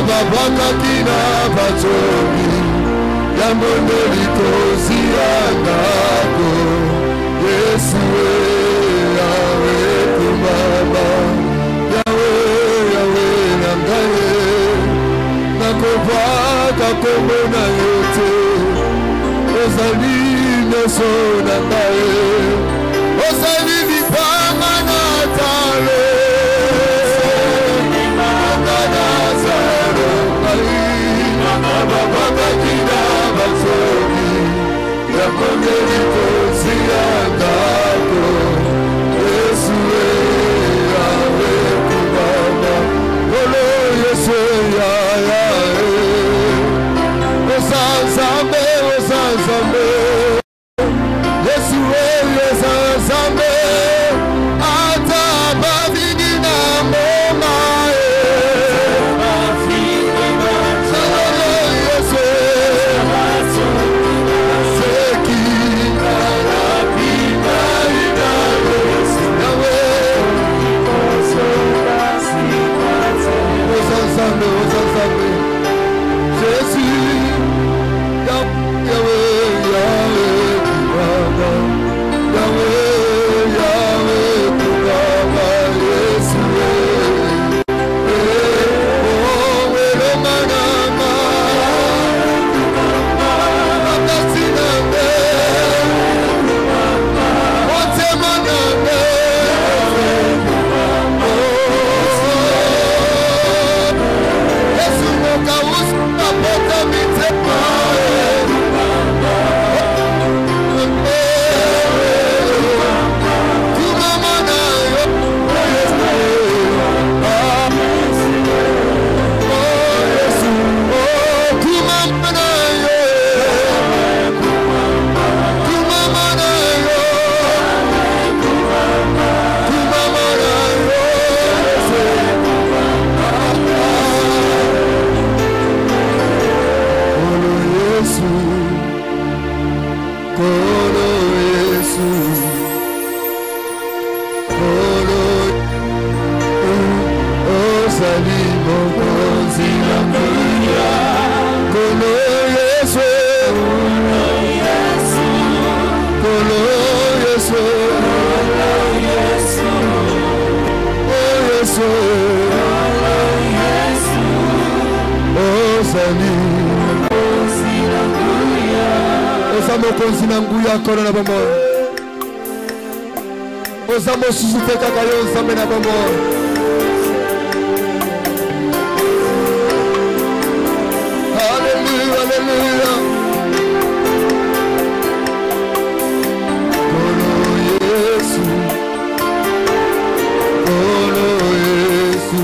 babakakina bazobi ya mondeli koziyangako Yesu yawe kumama yawe yawe nangaye nakobaka kombo na yote ozali nyonso nangaye ozali libanga na talo babakakina bazobi ya mondeli koziyangako Yesu yawe kumama olo Yesu ya Osanzambe Yesu Osanzambe ata mavini na moma Yesu seki arapina inawe Osanzambe Jésus Corona bambo Ozamo susute kakayo zamena bambo Hallelujah hallelujah Kolo Yesu Kolo Yesu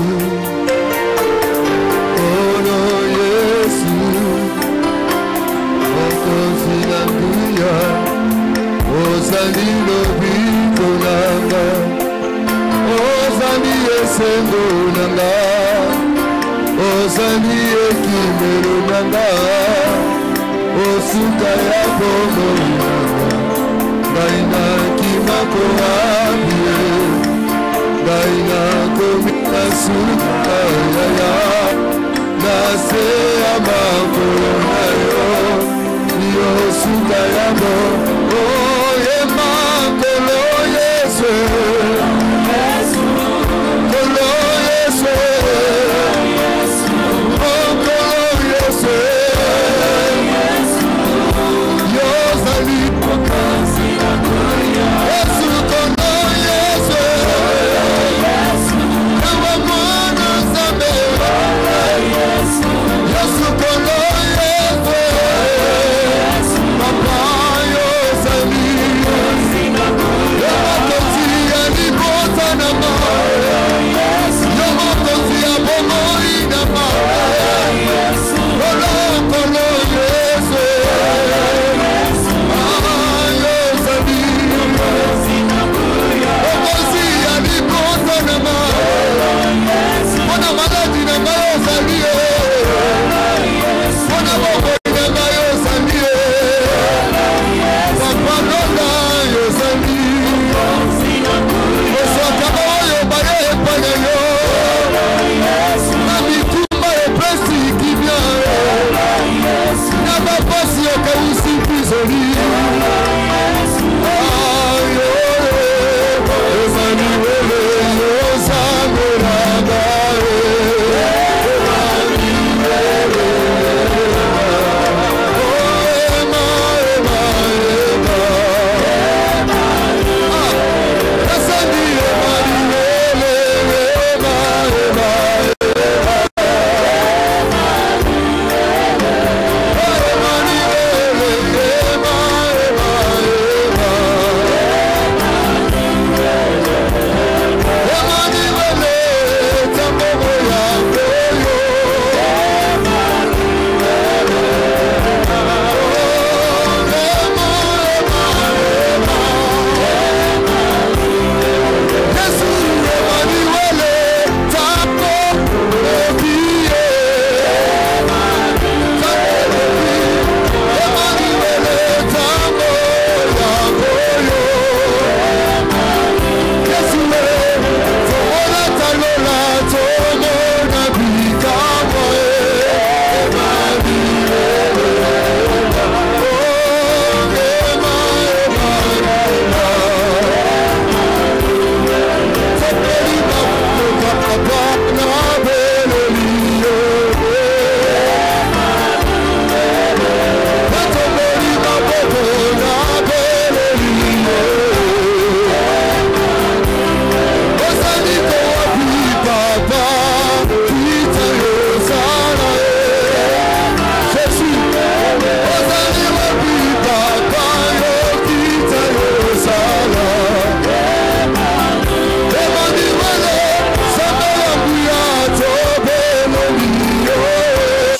Kolo Yesu Okosinanguya Ozali lobiko nanga Ozali esengo nanga Ozali ekimelo nanga Osuka ya bomo nanga Naina kimako abie Naina komina suka ya Nase amakolo na yo Yo suka ya bomo Papa yo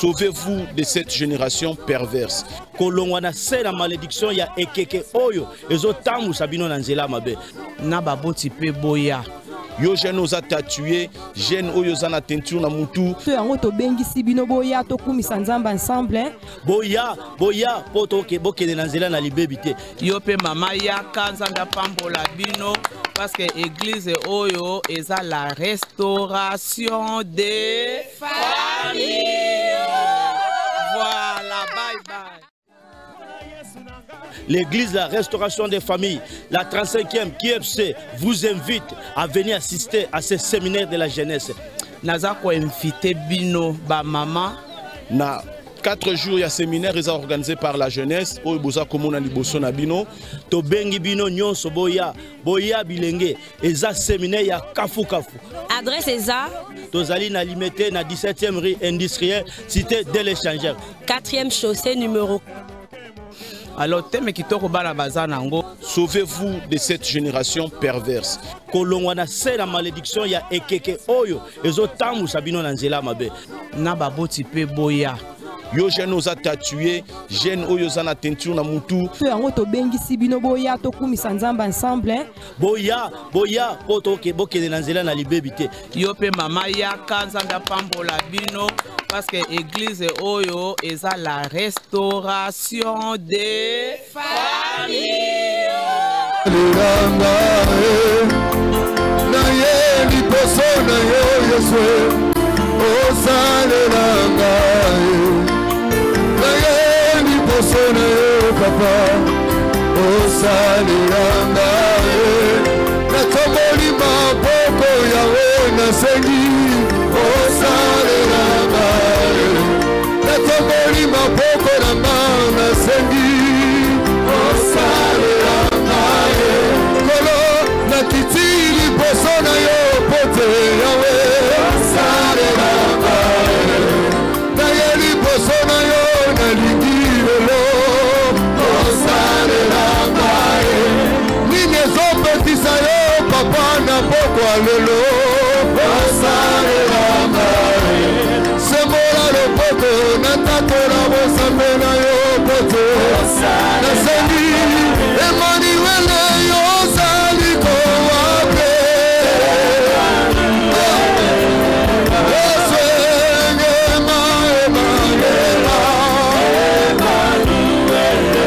Sauvez-vous de cette génération perverse. Kolongwana c'est la malédiction ya ekeke oyo ezotambu sabino na nzela mabe. Na baboti pe boya. Yo jeune oza tatué, jeune oyo za na teinture na mutu. To yango to bengisi bino boya to kumisa nzamba ensemble. Boya poto ke bokende na nzela na libebite. Yo pe mama yaka nzamba pambola bino parce que église oyo eza la restauration des familles. Voilà, bye bye. L'église La Restauration des Familles, la 35e KFC, vous invite à venir assister à ce séminaire de la jeunesse. Naza ko invité bino ba maman. Na 4 jours, il y a un séminaire organisé par la jeunesse. Oyo boza komona liboso na bino. To bengi bino nyonso boya bilenge. Eza séminaire ya kafu. Adresse eza Tozali na limité na 17e rue industrielle, cité de l'échangeur. 4e chaussée numéro. Alors, thème qui toko bana bazanango. Sauvez-vous de cette génération perverse. Kolongwana c'est la malédiction ya ekeke oyo ezotambu sabino na nzela mabe. Na baboti pe boya. Yo jeune oza tatué, jeune oyo za na teinture na mutu. To yango to bengisi bino boya to kumisa nzamba ensemble. Boya poto ke bokende na nzela na libebite. Yo pe mama yaka nzamba pambola bino parce que église oyo eza la restauration des familles. Papa, oh saliranga, na tomoli maboko yawe na sengi, oh saliranga, na tomoli maboko na na sengi, oh saliranga, kolo na kitili posona yo pote yawe, oh saliranga, na yeli posona yo na lingiro. Papa na poko alelo Semola lo poto na takola bosambe na yo poto Nasendi Emmanuel yo saliko wape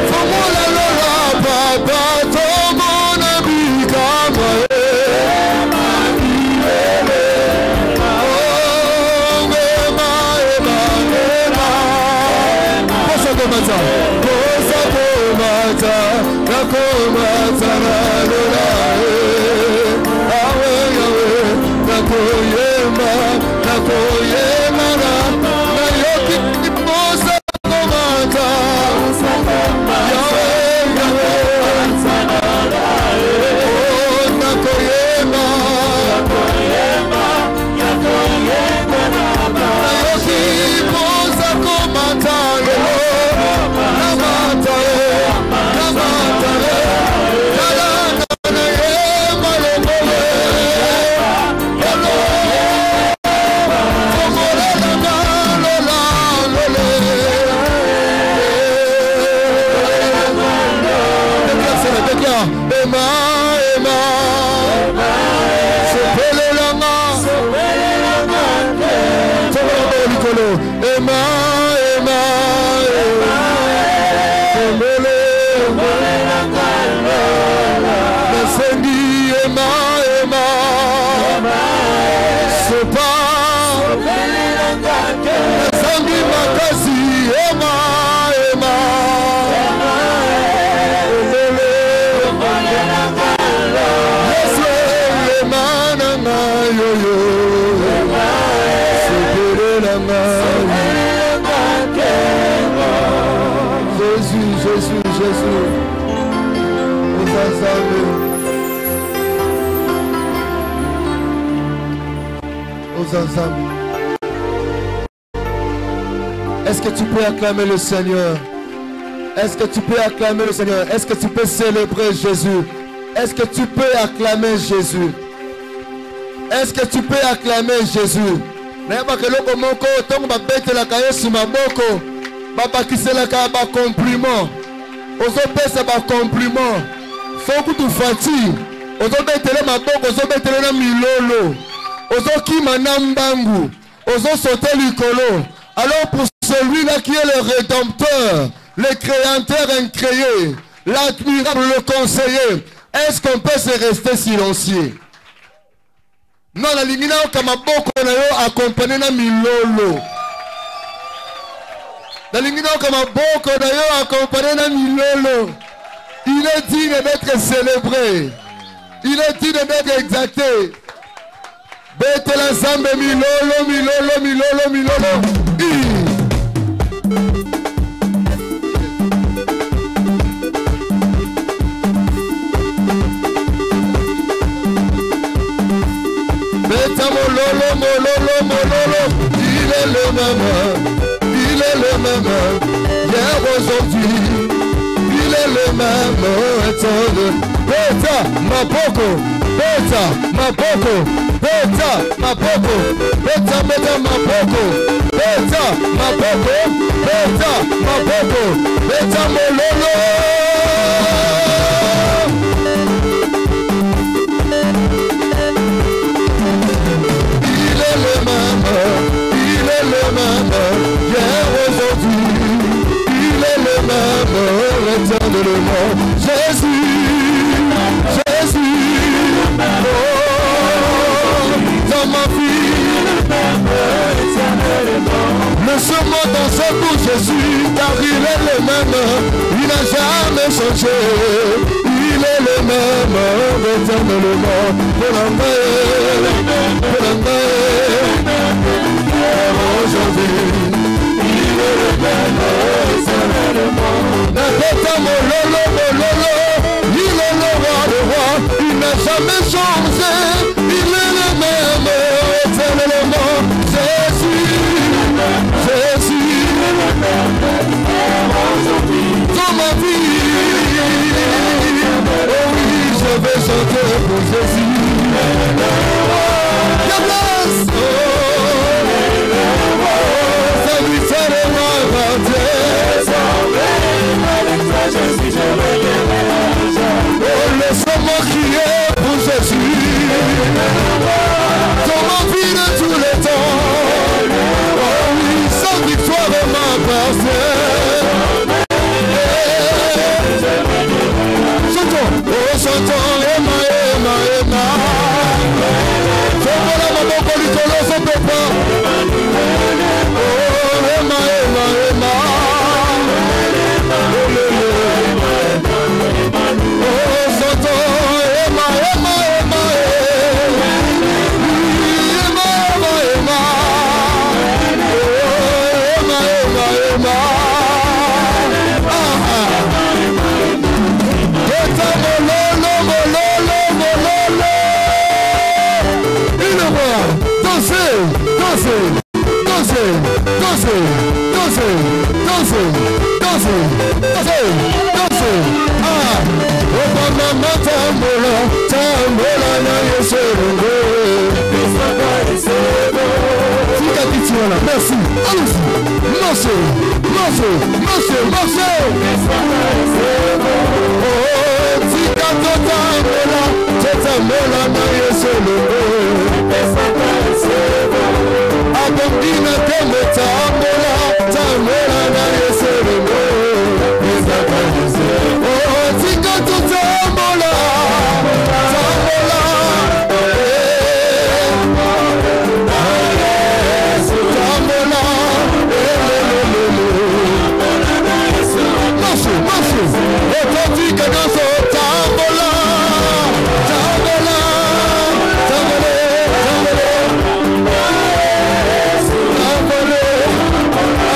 Semola lola papa tomona bikama Est-ce que tu peux acclamer le Seigneur? Est-ce que tu peux acclamer le Seigneur? Est-ce que tu peux célébrer Jésus? Est-ce que tu peux acclamer Jésus? Est-ce que tu peux acclamer Jésus? nayeba keloko moko ntongo babetelaka Yesu maboko babakiselaka bacompliment ozopesa bacompliment fo kutu fati ozobetele maboko ozobetele na milolo ozokima na mbangu ozosote likolo. Alors pour celui-là qui est le rédempteur, le créateur incréé, l'admirable, le conseiller, est-ce qu'on peut se rester silencieux? Non, la ligne kamaboko na yo accompagné na milolo. La ligne kamaboko na yo accompagné na milolo. Il est digne d'être célébré. Il est digne d'être exalté. Bete la zambe milolo, milolo, milolo, milolo. Beta mololo, mololo, mololo. Il est le même. Il est le même. Hier, aujourd'hui. Il est le même. Beta, ma boko. Beta, ma boko. Beta, ma boko. Beta, beta, ma boko. Beta, ma boko. Beta, ma boko. Beta, mololo. Il est le même. Il est le même. Hier, aujourd'hui. Il est le même. Éternellement. Jésus. Jésus. Oh, dans ma vie, le semant dans sa bouche Jésus, car il est le même, il n'a jamais changé, il est le même, éternellement, aujourd'hui, il est le même, éternellement, il est le roi, il n'a jamais changé, il est le même, éternellement. Jésus, Jésus, dans ma vie, oh oui, je vais chanter pour Jésus. La place, ça lui fait le le saumon qui est pour Jésus, dans ma vie de tous les temps, oh oui, sa victoire m'appartient. Chantons, oh chantons, Emma, Emma, Emma. Chantons la maman pour lui coller son papa. Oh Emma, Emma, Emma. Merci. Allons-y. Marchez. Marchez. Marchez. Marchez. Oh, tika totambola. Totambola na Yesu longo. Abondina teme tambola. Tambola na Yesu longo. Oh, tika totambola. Tambola.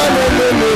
Alléluia.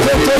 Toto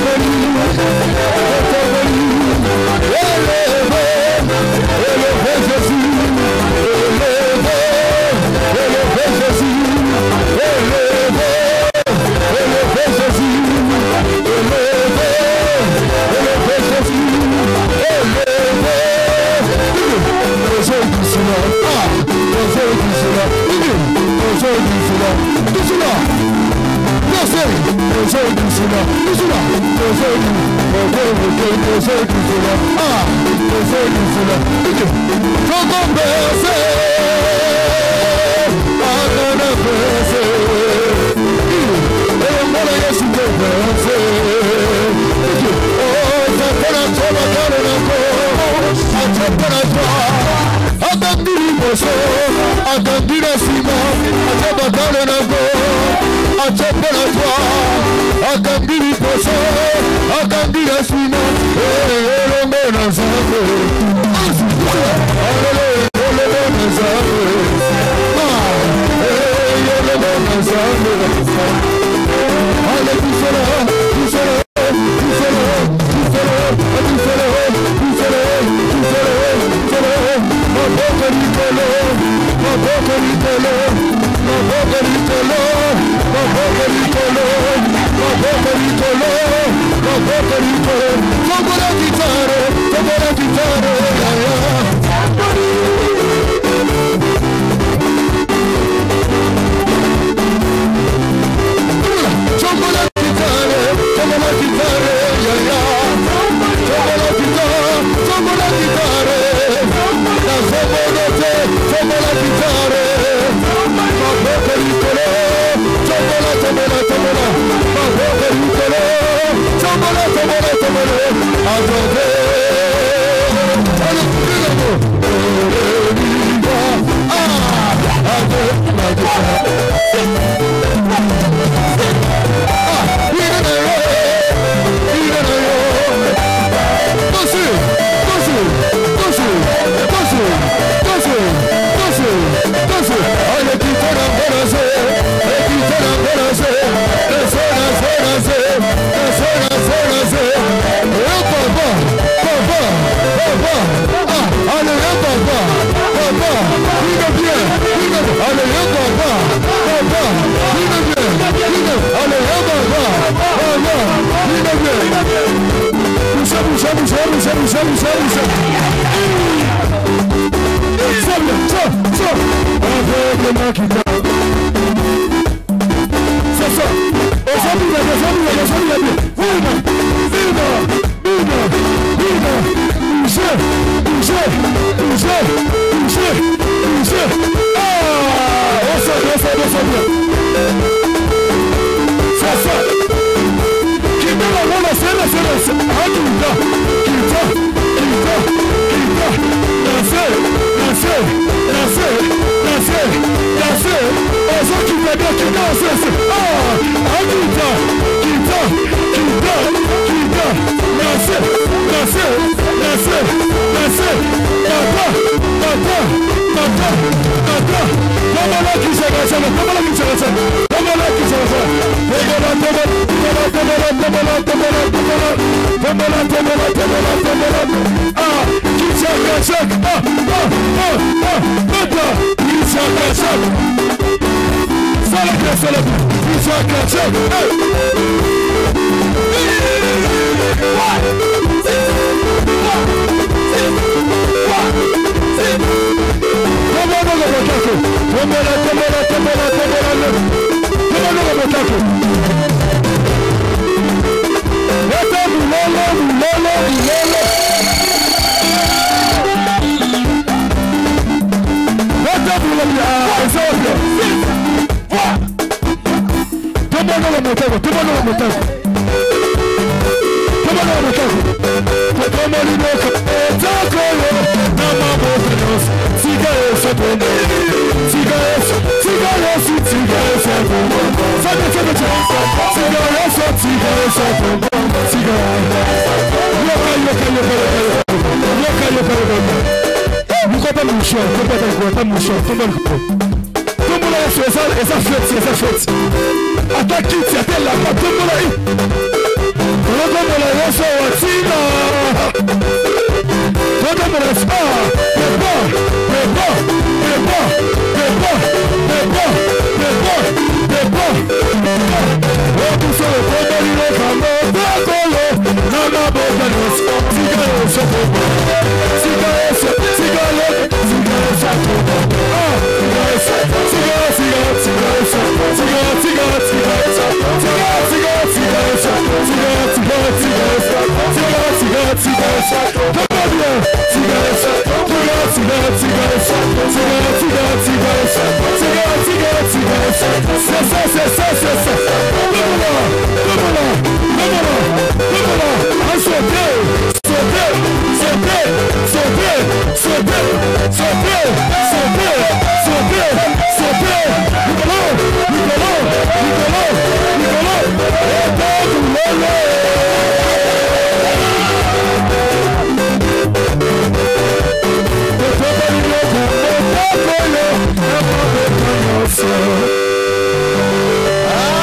c'est ça, c'est ça.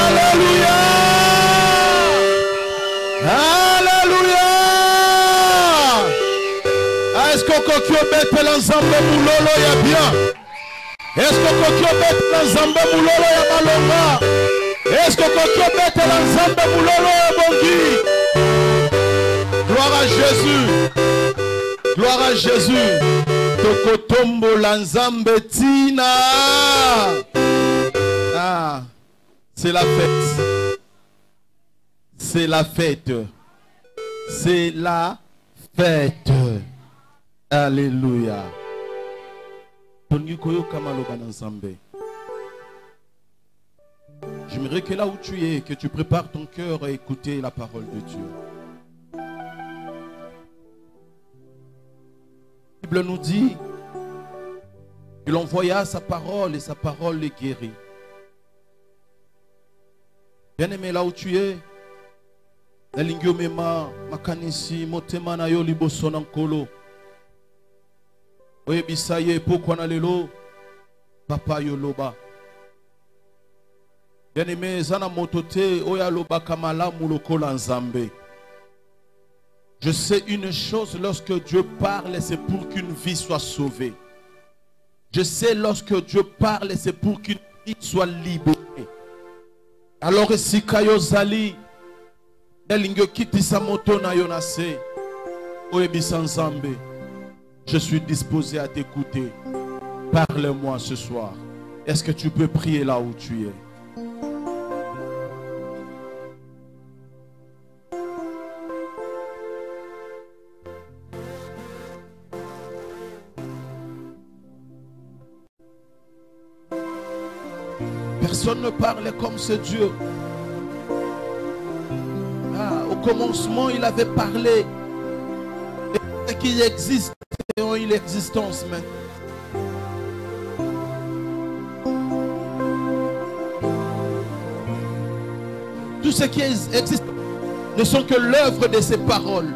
Alléluia. Alléluia. Est-ce que kokyo bete l'ensemble moulolo ya bien? Est-ce que kokyo bete l'ensemble moulolo ya malonga? Est-ce que kokyo bete l'ensemble moulolo ya bongi? Gloire à Jésus. Gloire à Jésus. Tokotombo l'ensemble tina. Ah, c'est la fête. C'est la fête. C'est la fête. Alléluia. J'aimerais que là où tu es, que tu prépares ton cœur à écouter la parole de Dieu. La Bible nous dit qu'il envoya sa parole et sa parole les guérit. Bien-aimé, là où tu es, Nelingyo mema makanisi motema na yo liboso na nkolo. Oyebisa ye pourquoi na lelo papa yoloba. Bien-aimé, zana motote oya loba kamala mulokola nzambe. Je sais une chose, lorsque Dieu parle, c'est pour qu'une vie soit sauvée. Je sais lorsque Dieu parle, c'est pour qu'une vie soit libérée. Alors si kayo zali Nelingyo kiti sa moto na yonase oyebisa nzambe, je suis disposé à t'écouter. Parle-moi ce soir. Est-ce que tu peux prier là où tu es? Personne ne parle comme ce Dieu. Au commencement, il avait parlé. Et qu'il existe et ont eu l'existence maintenant. Tout ce qui existe ne sont que l'œuvre de ses paroles.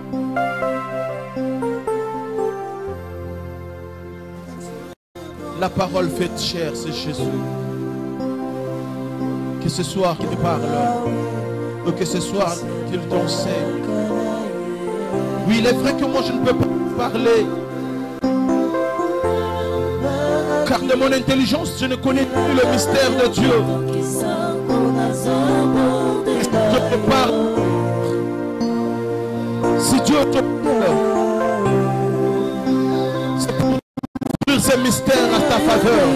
La parole faite chair, c'est Jésus. Que ce soir qu'il parle, ou que ce soir qu'il t'enseigne. Oui, il est vrai que moi je ne peux pas parler, car de mon intelligence je ne connais plus le mystère de Dieu. Je te parle. Si Dieu te parle, c'est pour ouvrir ces mystères à ta faveur.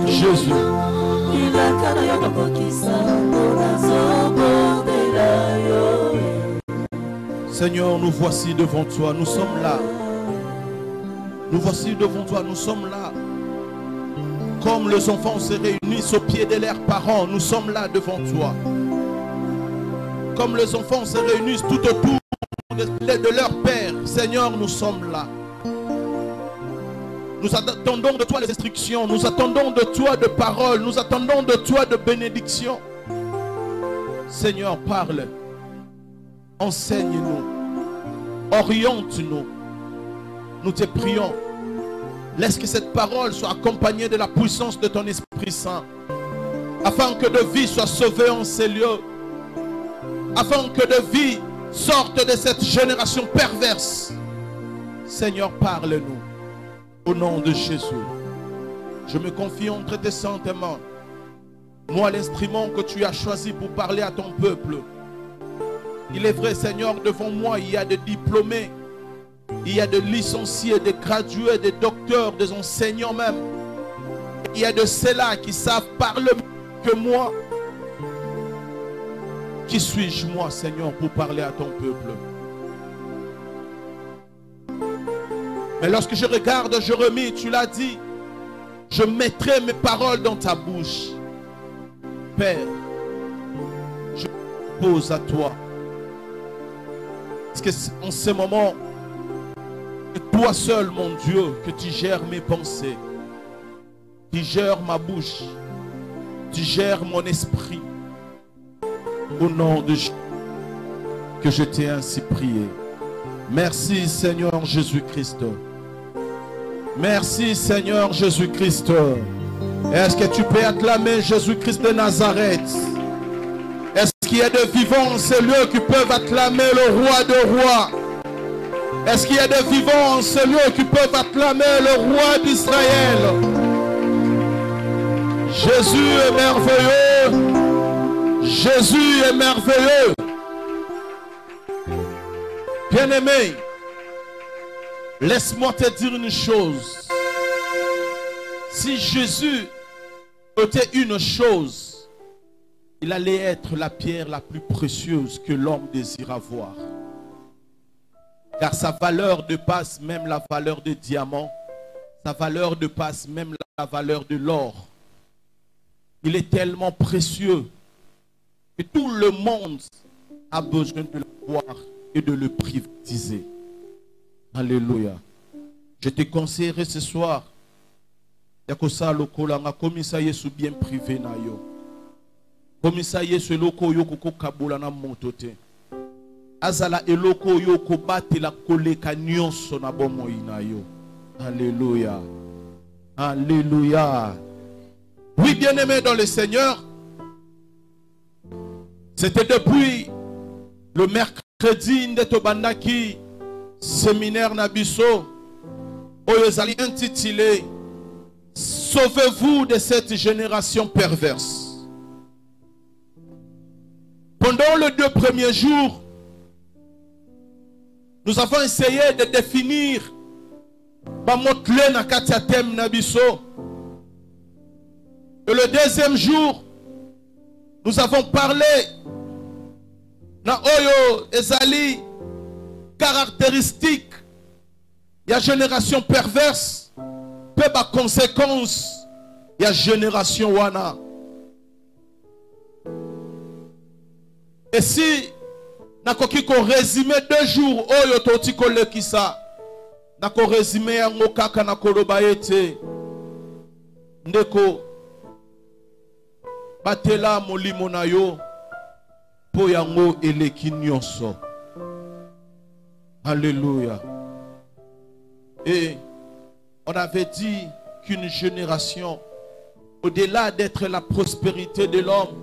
Jésus. Seigneur, nous voici devant toi, nous sommes là. Nous voici devant toi, nous sommes là. Comme les enfants se réunissent au pied de leurs parents, nous sommes là devant toi. Comme les enfants se réunissent tout autour de leur père, Seigneur, nous sommes là. Nous attendons de toi les instructions, nous attendons de toi de paroles, nous attendons de toi de bénédictions. Seigneur, parle, enseigne-nous, oriente-nous. Nous te prions. Laisse que cette parole soit accompagnée de la puissance de ton Esprit Saint, afin que de vie soit sauvée en ces lieux, afin que de vie sorte de cette génération perverse. Seigneur, parle-nous. Au nom de Jésus, je me confie entre tes saintes mains. Moi, l'instrument que tu as choisi pour parler à ton peuple. Il est vrai, Seigneur, devant moi, il y a des diplômés, il y a des licenciés, des gradués, des docteurs, des enseignants même. Il y a de ceux-là qui savent parler mieux que moi. Qui suis-je, moi, Seigneur, pour parler à ton peuple? Mais lorsque je regarde Jérémie, tu l'as dit, je mettrai mes paroles dans ta bouche. Père, je pose à toi. Parce que en ce moment, c'est toi seul, mon Dieu, que tu gères mes pensées. Tu gères ma bouche. Tu gères mon esprit. Au nom de Jésus, que je t'ai ainsi prié. Merci, Seigneur Jésus-Christ. Merci, Seigneur Jésus-Christ. Est-ce que tu peux acclamer Jésus-Christ de Nazareth? Est-ce qu'il y a de vivants en ce lieu qui peuvent acclamer le roi de rois? Est-ce qu'il y a de vivants en ce lieu qui peuvent acclamer le roi d'Israël? Jésus est merveilleux. Jésus est merveilleux. Bien-aimé, laisse-moi te dire une chose. Si Jésus était une chose, il allait être la pierre la plus précieuse que l'homme désire avoir. Car sa valeur dépasse même la valeur des diamants. Sa valeur dépasse même la valeur de l'or. Il est tellement précieux que tout le monde a besoin de le voir et de le privatiser. Alléluia. Je te conseillerais ce soir, yakosa lokola nga komisa Yesu bien privé na yo. Komisa Yesu eloko yo koko kabola na moto te. Azala eloko yo ko batela koleka nyonso na bomoi na yo. Alléluia. Alléluia. Oui, bien-aimé dans le Seigneur, c'était depuis le mercredi de Tobandaki, séminaire Nabiso, oyezali intitulé Sauvez-vous de cette génération perverse. Pendant les 2 premiers jours, nous avons essayé de définir Bamotle na katiatem Nabiso. Et le 2e jour, nous avons parlé na oyo ezali caractéristique ya génération perverse pe ba conséquence ya génération wana. Et si nakoki ko résumer 2 jours oyo toti kolekisa nako résumer yango kaka na koloba ete ndeko batela molimo na yo po yango eleki nyonso. Alléluia. Et on avait dit qu'une génération, au-delà d'être la prospérité de l'homme,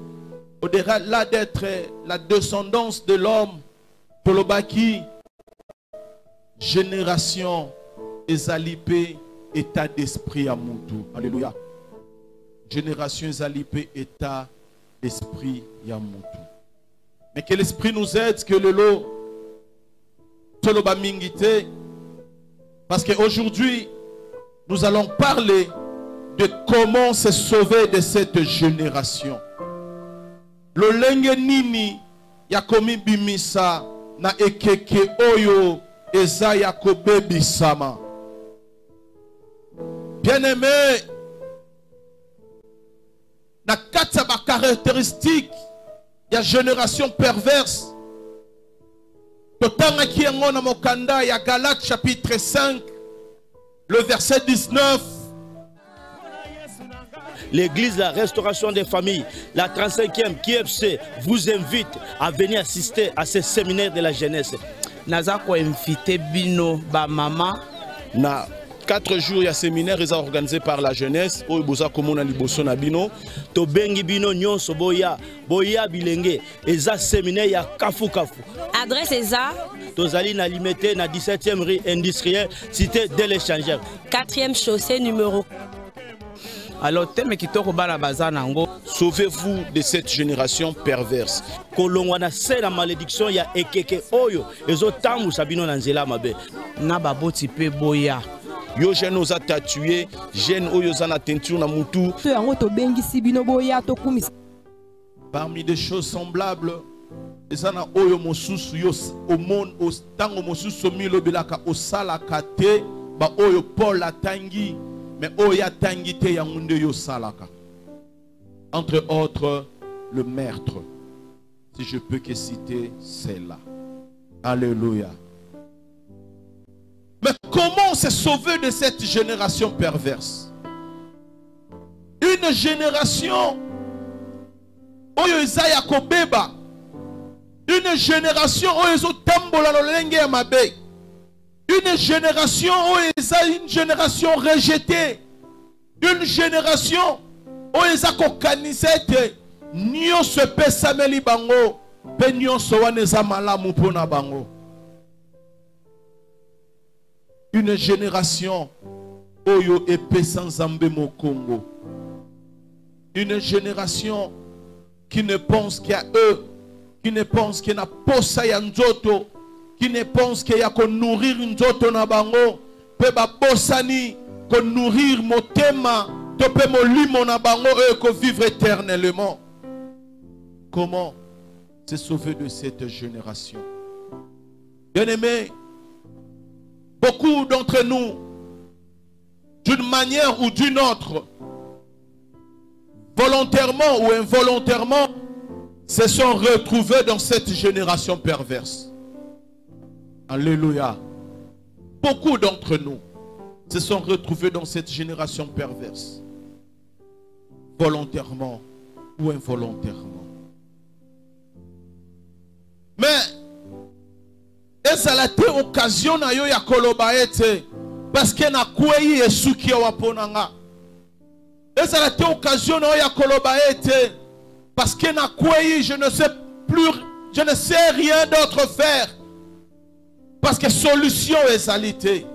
au-delà d'être la descendance de l'homme, Tolobaki, génération ezalipe état d'esprit à Moutou. Alléluia. Génération ezalipe état d'esprit à Moutou. Mais que l'esprit nous aide, que le lot Toloba Mingite, parce qu'aujourd'hui nous allons parler de comment se sauver de cette génération. Le lenge nini yakomi bimisa na ekeke oyo eza yakobe bisama. Bien-aimé, na kati ba caractéristique ya génération perverse. Totanga ki yango na mokanda ya Galates chapitre 5, le verset 19. L'église de la restauration des familles, la 35e KFC, vous invite à venir assister à ce séminaire de la jeunesse. Nazako invité bino ba mama Na 4 jours, il y a un séminaire organisé par la jeunesse. Au Boza Komona Liboso na bino. To bengi bino nyonso boya. Boya bilenge. Eza séminaire ya kafu kafu. Adresse ESA. Tozali na limité na 17e rue industrielle, cité de l'échangeur. 4e chaussée numéro. Alors, thème qui toko bala bazanango. Sauvez-vous de cette génération perverse. Kolongwana c'est la malédiction ya ekeke oyo. Ezo tambu sabino na nzela mabe. Na baboti pe boya. Yo jeune oza tatué, jeune oyo za na teinture na mutu. Parmi des choses semblables, ezana oyo mosusu yo au monde au tango mosusu milo belaka osala kate ba oyo Paul atangi mais oyo atangi te ya munde yo salaka. Entre autres, le meurtre. Si je peux que citer celle-là. Alléluia. Mais comment se sauver de cette génération perverse? Une génération oyo Isaiah kobeba. Une génération oyo tambola lolenge ya mabe. Une génération oyo une génération rejetée. Une génération oyo kokanisete nyonso epesameli bango pe nyonso wana eza malamu mpona bango. Une génération oyo epesa Nzambe mokongo. Une génération qui ne pense qu'à eux, qui ne pense qu'il y a posa ya nzoto, qui ne pense qu'il y a qu'on nourrir nzoto na bango, pe ba posani qu'on nourrir motema, to pe molimo na bango eux qu'on vivre éternellement. Comment se sauver de cette génération? Bien-aimés, beaucoup d'entre nous, d'une manière ou d'une autre, volontairement ou involontairement, se sont retrouvés dans cette génération perverse. Alléluia. Beaucoup d'entre nous se sont retrouvés dans cette génération perverse. Volontairement ou involontairement. Mais, eza la te occasion na yo ya koloba ete parce que na kwei esuki waponanga. Eza la te occasion na yo ya koloba ete parce que na kwei je ne sais rien d'autre faire. Parce que solution ezalité.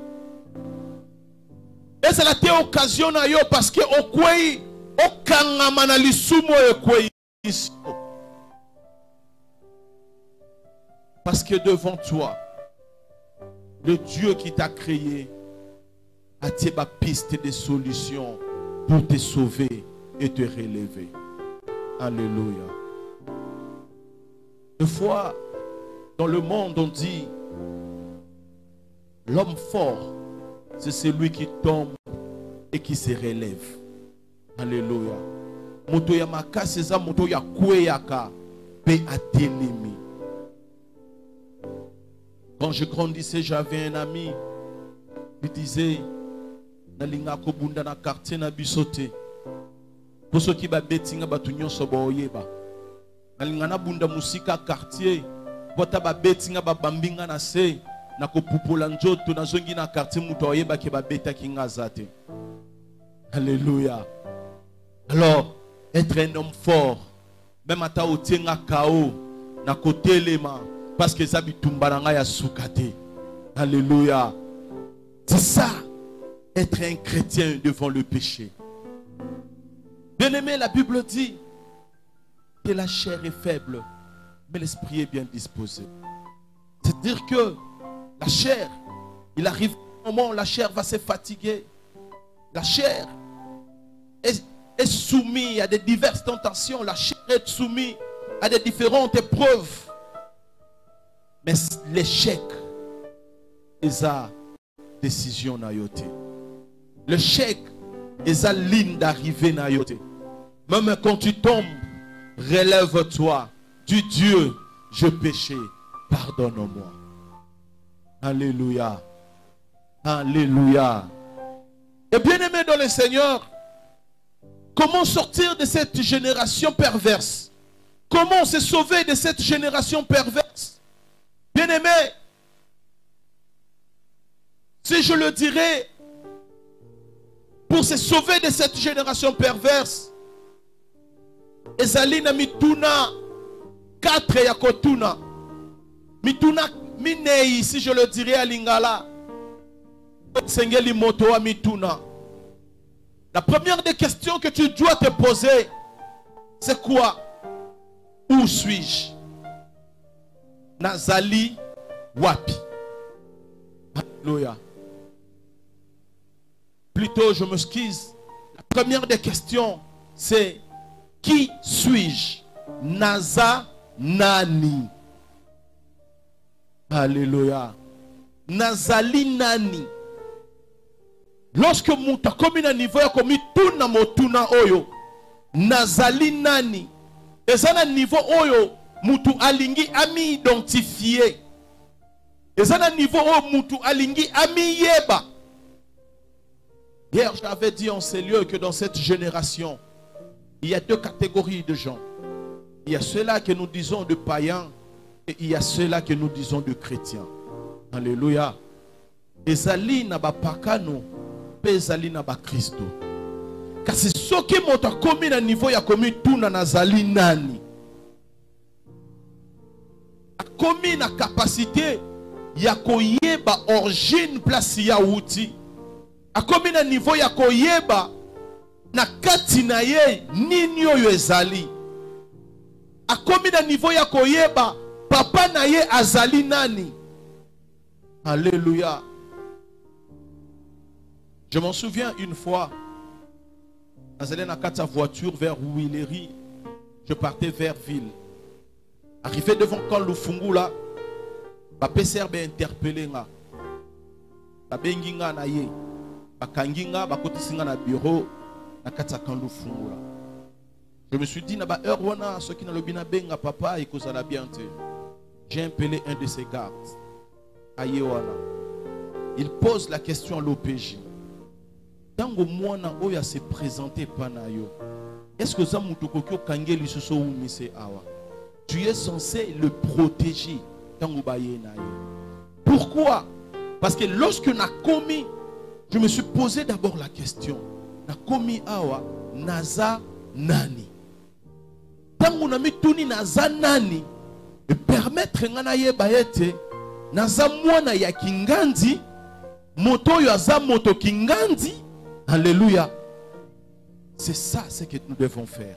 Eza la te occasion na yo parce que okwei okangama na lisumo ekwei. Parce que devant toi, le Dieu qui t'a créé a tes pistes de solutions pour te sauver et te relever. Alléluia. Des fois, dans le monde, on dit l'homme fort, c'est celui qui tombe et qui se relève. Alléluia. Moto ya makasi za moto ya kweyaka pe atelemi. Quand je grandissais, j'avais un ami qui disait nalinga ko bunda na quartier na bisote. Pour ceux qui ba betinga batu nyonso ba oyeba. Nalinga na bunda musika quartier, bota ba betinga ba bambinga na se na ko pupola njoto na zongi na quartier muto oyeba ke ba beta kinga zate. Alléluia. Alors, être un homme fort, même ata otienga kao na côté lema. Parce que ça bitumbaranga ya soukate. Alléluia. C'est ça, être un chrétien devant le péché. Bien-aimé, la Bible dit que la chair est faible, mais l'esprit est bien disposé. C'est-à-dire que la chair, il arrive un moment où la chair va se fatiguer. La chair est soumise à des diverses tentations. La chair est soumise à des différentes épreuves. Mais l'échec est sa décision na yote. L'échec est sa ligne d'arrivée na yote. Même quand tu tombes, relève-toi. Dis Dieu, je péché, pardonne-moi. Alléluia. Alléluia. Et bien aimé dans le Seigneur, comment sortir de cette génération perverse? Comment se sauver de cette génération perverse? Bien-aimé, si je le dirais, pour se sauver de cette génération perverse, ezali na mituna 4 ya kotuna. Mituna minei, si je le dirais à Lingala. Sengeli moto wa mituna. La première des questions que tu dois te poser, c'est quoi? Où suis-je? Nazali wapi. Alléluia. Plutôt, je m'excuse. La première des questions, c'est qui suis-je? Naza nani. Alléluia. Nazali nani. Lorsque muta comme un niveau comme tuna motuna oyo. Nazali nani. Et ça na niveau oyo mutu alingi ami identifié. Et ça na niveau oyo mutu alingi ami yeba. Hier j'avais dit en ces lieux que dans cette génération il y a deux catégories de gens. Il y a ceux-là que nous disons de païens et il y a ceux-là que nous disons de chrétiens. Alléluia. Ezali na ba pakano, ezali na ba Kristo. Kasi soki moto akomi na niveau ya komi tuna nazali nani. Akomi na capacité ya koyeba origine place ya uti. Akomi na niveau ya koyeba na kati na ye nini oyo ezali. Akomi na niveau ya koyeba papa na ye azali nani. Alléluia. Je m'en souviens une fois, j'allais dans la voiture vers Willery, je partais vers ville. Arrivé devant quand le fungu là, ma PCR m'a interpellé nga. La benginga na ye, ba kanginga ba kotisinga na bureau na kata quand le fungu là. Je me suis dit na ba heure wana ceux qui na lobina benga papa et cause la bien te. J'ai appelé un de ses gardes. Aye wana. Il pose la question à l'OPJ. Tango mwana oya se présenter panayo. Est-ce que ça mutokokyo kangeli suso ou mise awa? Tu es censé le protéger. Tango baye na ye. Pourquoi? Parce que lorsque na commis, je me suis posé d'abord la question. Na commis awa naza nani? Tango na mituni naza nani? Et permettre ngana ye bayete naza mwana ya kingandi moto yo aza moto kingandi. Alléluia. C'est ça ce que nous devons faire.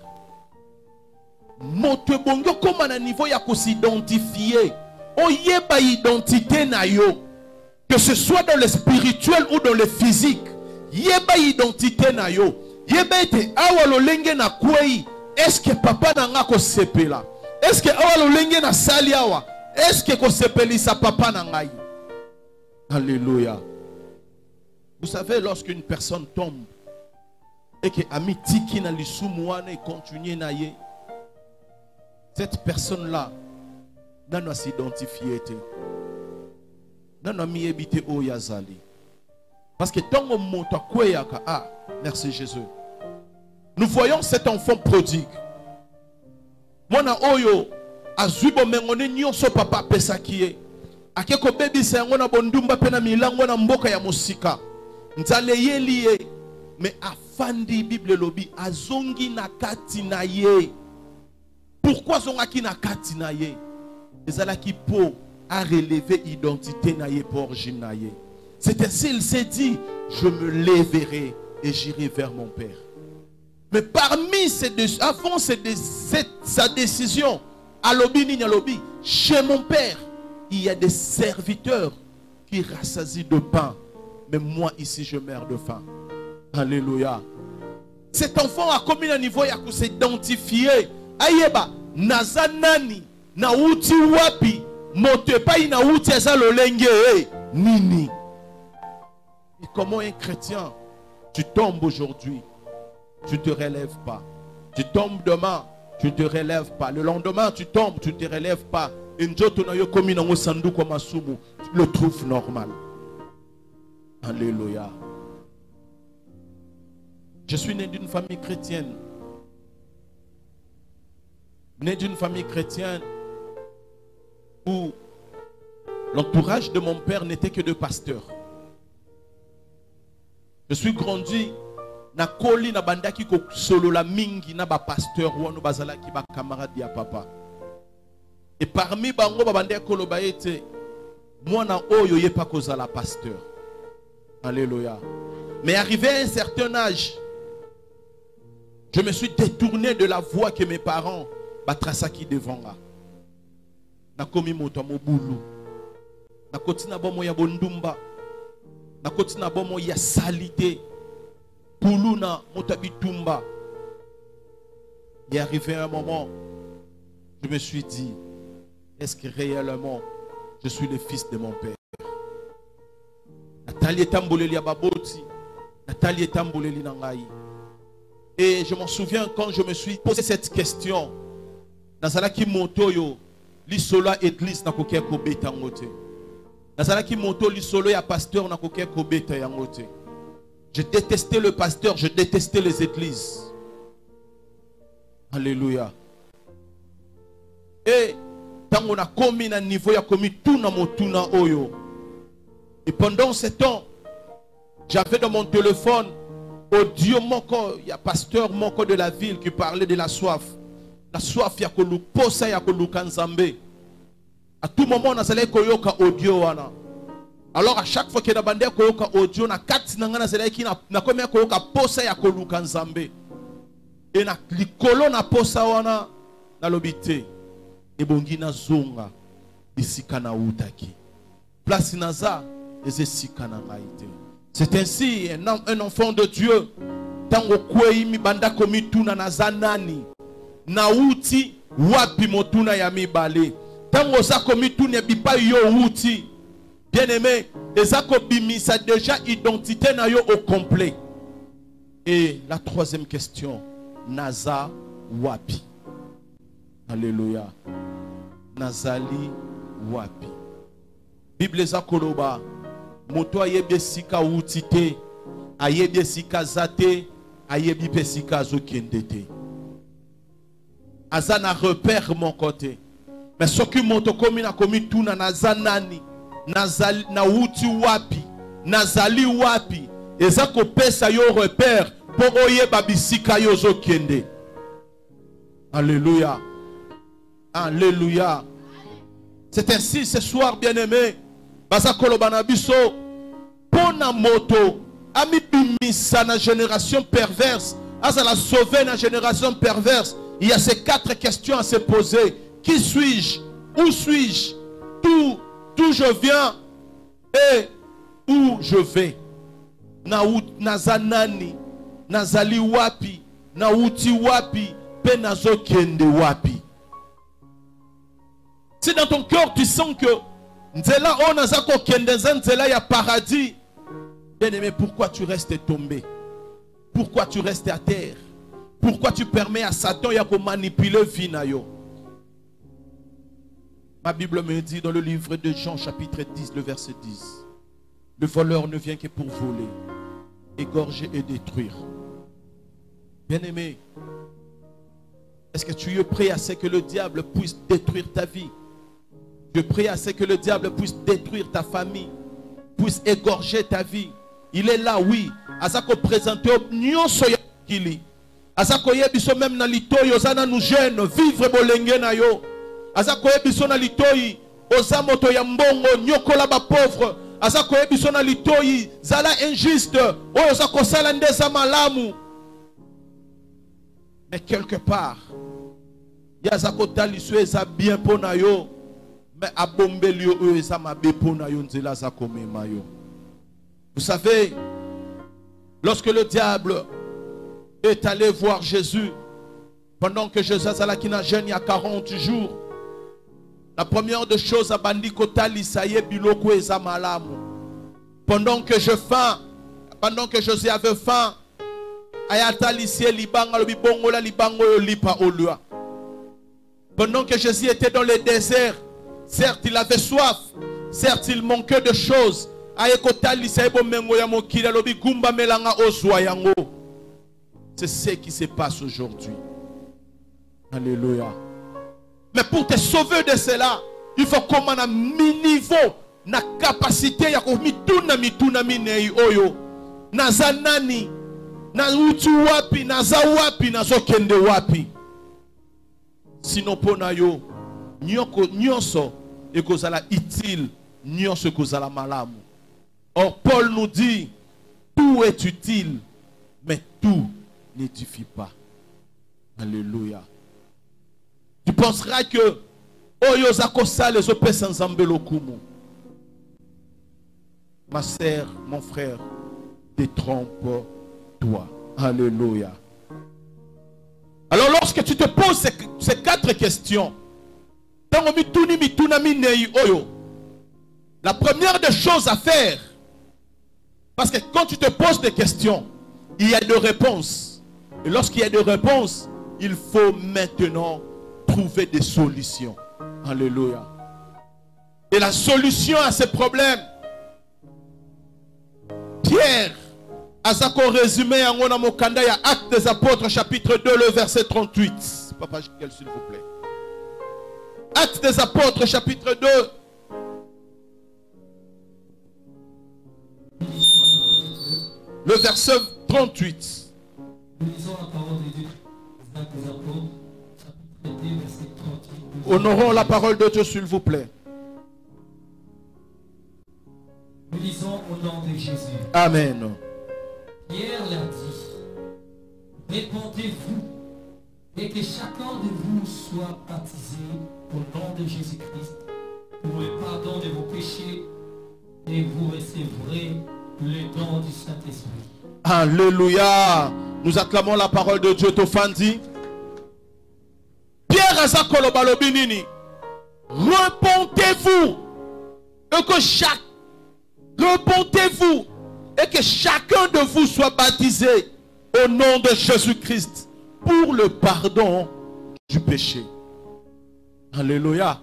Moto bongo comme à un niveau ya ko s'identifier. Oyeba identité na yo. Que ce soit dans le spirituel ou dans le physique. Yeba identité na yo. Yeba ete awalo lenge na kwei. Est-ce que papa nanga ko sepela? Est-ce que awalo lenge na sali awa? Est-ce que ko sepeli sa papa nangai? Alléluia. Vous savez, lorsqu'une personne tombe et que amitiki na lisumuane et continue na ye, cette personne-là n'a pas s'identifié. N'a pas mis habité au yazali. Parce que tant qu'on monte à kweyaka, ah, merci Jésus. Nous voyons cet enfant prodigue. Mwana oyo azubo mengone nyonso papa pesakie. Akeko baby se ngona bondumba pena milango na mboka ya musika. Nzale ye liye. Mais afandi Bible lobi azongi na kati na ye. Pourquoi zongaki na kati na ye? Ezalaki po a relever identité na ye pour origine na ye. C'est ainsi il s'est dit, je me lèverai et j'irai vers mon père. Mais parmi ces deux, avant sa décision, à lobi ni à lobi, chez mon père, il y a des serviteurs qui rassasient de pain. Mais moi ici je meurs de faim. Alléluia. Cet enfant a commis un niveau ya s'identifier. Ayeba nazanani na uti wapi mote pa ina uti eza lolenge nini. Et comment un chrétien, tu tombes aujourd'hui, tu ne te relèves pas. Tu tombes demain, tu ne te relèves pas. Le lendemain, tu tombes, tu ne te relèves pas. Et njoto na yo komi na sandu kwa masumu, tu le trouves normal. Alléluia. Je suis né d'une famille chrétienne. Né d'une famille chrétienne où l'entourage de mon père n'était que de pasteurs. Je suis grandi na koli na bandaki ko solo la mingi na ba pasteur wano bazala ki ba camarade ya papa. Et parmi bango ba bandaki ko loba ete mwana oyo ye pa kozala pasteur. Alléluia. Mais arrivé à un certain âge, je me suis détourné de la voie que mes parents batrasaki devant là. Na komi moto mobulu. Na kotina bomo ya bondumba. Na kotina bomo ya salité. Puluna motabitumba. Il est arrivé un moment, je me suis dit, est-ce que réellement je suis le fils de mon père? Nathalie Tamboleli Ababoti, Nathalie Tamboleli Nangaï. Et je m'en souviens quand je me suis posé cette question, nazalaki moto yo lisolo église na kokia kobeta ngote. Nazalaki moto lisolo ya pasteur na kokia kobeta yangote. Je détestais le pasteur, je détestais les églises. Alléluia. Et tant on a commis à niveau, il y a commis tout dans mon tuna oyo. Et pendant ce temps, j'avais dans mon téléphone audio moko, il y a pasteur moko de la ville qui parlait de la soif. La soif, il y a que le posa, il y a que le kanzambe. À tout moment, on a salé koyoka audio wana. Alors à chaque fois qu'il y a bandé koyoka audio, na kati nangana salé ki na komia koyoka posa ya ko le kanzambe. Et na likolo na posa wana na lobité. Et bongi na zonga bisika na utaki. Place naza ezesika na ngaite. C'est ainsi un enfant de Dieu tango kwei mi banda komi tuna na zanani na uti wapi motuna ya mibale. Tango za komi tuna bipa yo uti. Bien aimé, ezako bimisa déjà identité na yo au complet. Et la troisième question, naza wapi. Alléluia. Nazali wapi. Bible za koloba moto ayebi sika utite ayebi sika zate ayebi pe sika zokendete. Azana repère mon côté. Mais ce qui moto komi na komi tuna nazanani nazali na uti wapi nazali wapi ezako pesa yo repère pour oyeba bisika yo zokende. Alléluia. Alléluia. C'est ainsi ce soir, bien-aimé. Basakolo banabiso. Pona moto. Ami bimisa na génération perverse. Asa la sauver na génération perverse. Il y a ces 4 questions à se poser. Qui suis-je? Où suis-je? D'où je viens et où je vais? Nazanani. Nazali wapi. Nauti wapi. Penazo kende wapi. Si dans ton cœur tu sens que Nzela on a zako kendeza Nzela ya paradis, bien aimé, pourquoi tu restes tombé? Pourquoi tu restes à terre? Pourquoi tu permets à Satan ya ko manipuler vie na yo? Ma Bible me dit dans le livre de Jean chapitre 10 le verset 10, le voleur ne vient que pour voler, égorger et détruire. Bien aimé, est-ce que tu es prêt à ce que le diable puisse détruire ta vie? Tu es prêt à ce que le diable puisse détruire ta famille, puisse égorger ta vie? Il est là, oui. Azako présenter opinion soya kili. Azako yebiso même na litoyi ozana nous jeune vivre bolenge na yo. Azako yebiso na litoyi ozamoto ya mbongo nyokola ba pauvre. Azako yebiso na litoyi zala injuste oyo zako sala ndeza malamu. Mais quelque part, yazako taliswe za bien pona yo, mais abombelio eza mabe pona yo nzela za komema yo. Vous savez, lorsque le diable est allé voir Jésus, pendant que Jésus azalaki na jeûne il y a 40 jours, la première des choses a bandi kotalisa ye biloko eza malamu. Pendant que je faim, pendant que Jésus avait faim, pendant que Jésus était dans le désert, certes il avait soif, certes il manquait de choses. C'est ce qui se passe aujourd'hui. Alléluia. Mais pour te sauver de cela, il faut qu'on ait un niveau, na capacité ya mituna minei oyo nazanani na utu wapi naza wapi nazo kende wapi. Sinon pona yo nyonso ekozala utile nyonso ekozala malamu. Or Paul nous dit tout est utile mais tout n'édifie pas. Alléluia. Tu penseras que oyo zakosa les opé sans ambelokumu. Ma sœur, mon frère, détrompe-toi. Alléluia. Alors lorsque tu te poses ces 4 questions, la première des choses à faire, parce que quand tu te poses des questions, il y a des réponses. Et lorsqu'il y a des réponses, il faut maintenant trouver des solutions. Alléluia. Et la solution à ces problèmes, Pierre, Azako résumé en Mokanda, il y a Actes des Apôtres, chapitre 2, le verset 38. Papa, s'il vous plaît. Actes des Apôtres, chapitre 2. Le verset 38. Nous lisons la parole de Dieu. Actes des Apôtres, chapitre 2, verset 38. Honorons la parole de Dieu, s'il vous plaît. Nous lisons au nom de Jésus. Amen. Pierre leur dit, répondez-vous et que chacun de vous soit baptisé au nom de Jésus-Christ pour le pardon de vos péchés et vous recevrez le don du Saint-Esprit. Alléluia. Nous acclamons la parole de Dieu. Tofandi. Pierre Azakolo Balobinini. Repentez-vous. Repentez-vous. Et que chacun de vous soit baptisé au nom de Jésus-Christ pour le pardon du péché. Alléluia.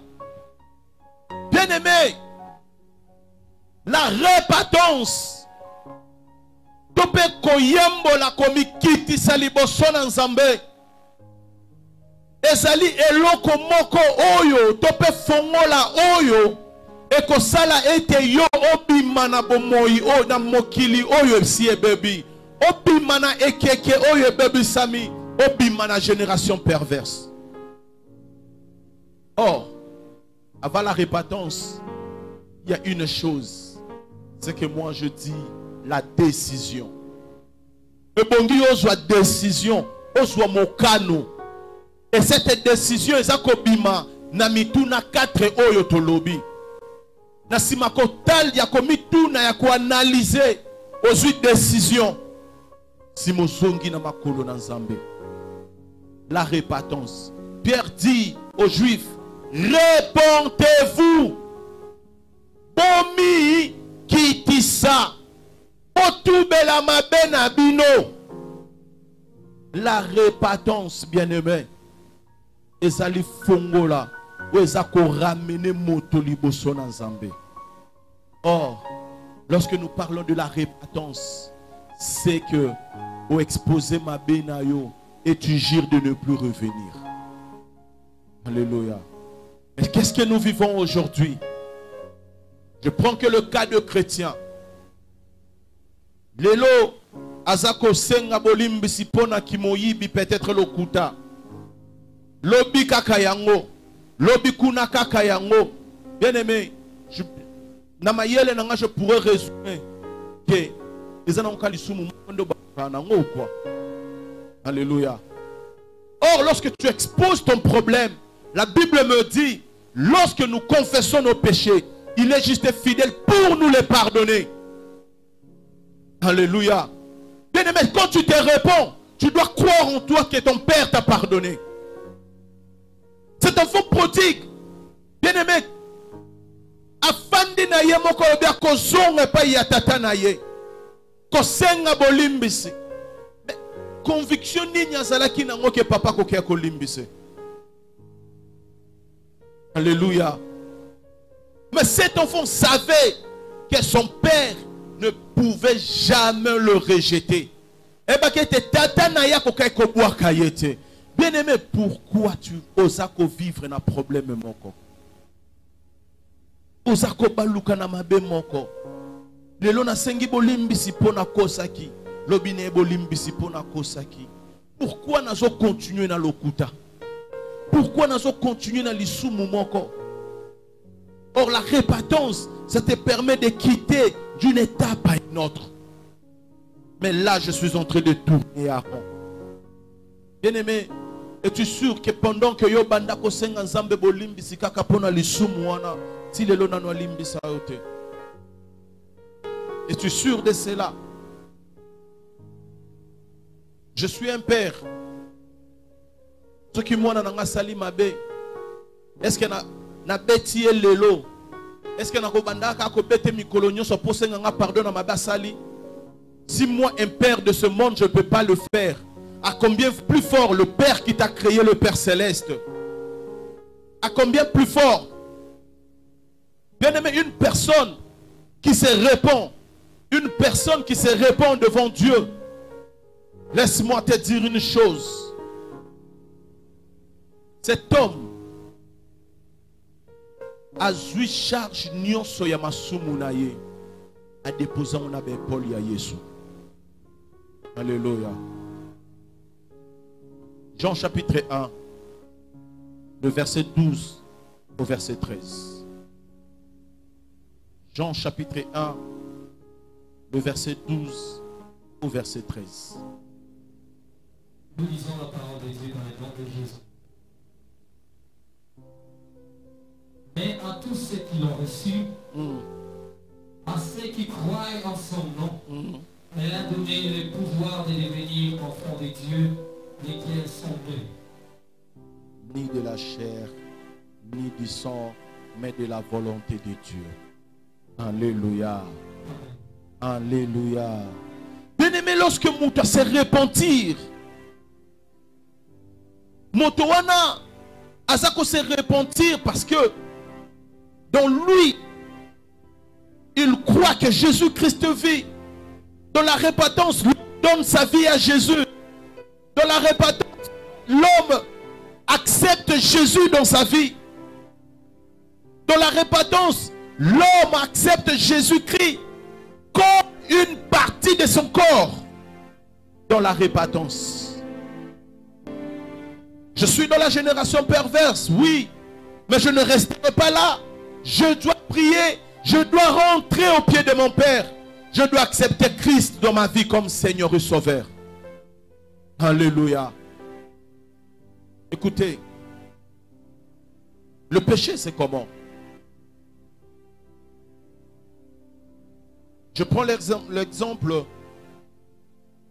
Bien-aimé, la repentance tope koyembola komi kiti saliboso na nzambe ezali eloko moko oyo tope fongola oyo ekosala ete yo obima na bomoi o na mokili oyo esi ebebi obima na ekeke oyo ebebisami obima na génération perverse. Or, avant la repentance, il y a une chose, c'est que moi je dis la décision. Le bon Dieu soit décision, soit mokano. Et cette décision, est kobima na mituna 4 oyo tolobi. Na simako tal ya komituna ya ko analyser aux décision. Si mozongi na makolo na nzambe. La repentance. Pierre dit aux Juifs, répentez-vous. Bomi kitisa. Otubela mabena bino. La repentance, bien-aimé. Ezali fongola. Ou ezako ramene moto liboso na nzambe. Or, lorsque nous parlons de la repentance, c'est que ou exposer ma benayo et tu jures de ne plus revenir. Alléluia. Mais qu'est-ce que nous vivons aujourd'hui? Je prends que le cas de chrétiens. Lelo azako senga bolimbi sipona kimoyibi peut-être lokuta. Lobi kakayango. Lobi kuna kakayango. Bien aimé, namayele nanga je pourrais résumer que les anonka lisumu mondo banango ou quoi. Alléluia. Or, lorsque tu exposes ton problème, la Bible me dit, lorsque nous confessons nos péchés, il est juste et fidèle pour nous les pardonner. Alléluia. Bien-aimé, quand tu te réponds, tu dois croire en toi que ton Père t'a pardonné. Cet enfant prodigue, bien-aimé, afandi na ye moko obia kozonga pa ya tata na ye. Kosenga bolimbisi. Conviction nini azalaki nango ke papa kokia kolimbise. Alléluia. Mais cet enfant savait que son père ne pouvait jamais le rejeter. Bien aimé, pourquoi tu oses vivre un problème moko? Osako baluka na mabe moko. Lelo na sengi bolimbisi pona kosaki. Lobine bolimbisi pona kosaki. Pourquoi nazo continuer na lokuta? Pourquoi nazo continuer na lisumu moko? Or la repentance, ça te permet de quitter d'une étape à une autre. Mais là, je suis en train de tourner à rond. Bien-aimé, es-tu sûr que pendant que yo banda ko senga nzambe bolimbisi kaka pona lisumu wana, ti lelo na no limbisa yote? Es-tu sûr de cela? Je suis un père. Ce qui moi na sali mabe. Est-ce que na beti lelo? Est-ce que na ko banda ka ko bete mikolo nyoso po senga nga pardon na mabe sali? Si moi un père de ce monde je ne peux pas le faire, à combien plus fort le Père qui t'a créé, le Père céleste? à combien plus fort. Bien-aimé, une personne qui se répand, une personne qui se répand devant Dieu, laisse-moi te dire une chose. Cet homme a eu charge nyonso ya masumu na ye a déposé mon abe Paul ya Yesu. Alléluia. Jean chapitre 1, le verset 12 au verset 13. Jean chapitre 1, le verset 12 au verset 13. Nous lisons la parole de Dieu dans le nom de Jésus. Mais à tous ceux qui l'ont reçu, à ceux qui croient en son nom, elle a donné le pouvoir de devenir enfants de Dieu, lesquels sont nés. Ni de la chair, ni du sang, mais de la volonté de Dieu. Alléluia. Alléluia. Bien-aimé, lorsque Mouta se repentir, Motowana Azako se repentir parce que dans lui, il croit que Jésus-Christ vit. Dans la repentance, l'homme donne sa vie à Jésus. Dans la repentance, l'homme accepte Jésus dans sa vie. Dans la repentance, l'homme accepte Jésus-Christ comme une partie de son corps. Dans la repentance. Je suis dans la génération perverse, oui. Mais je ne resterai pas là. Je dois prier. Je dois rentrer au pied de mon Père. Je dois accepter Christ dans ma vie comme Seigneur et Sauveur. Alléluia. Écoutez. Le péché, c'est comment? Je prends l'exemple.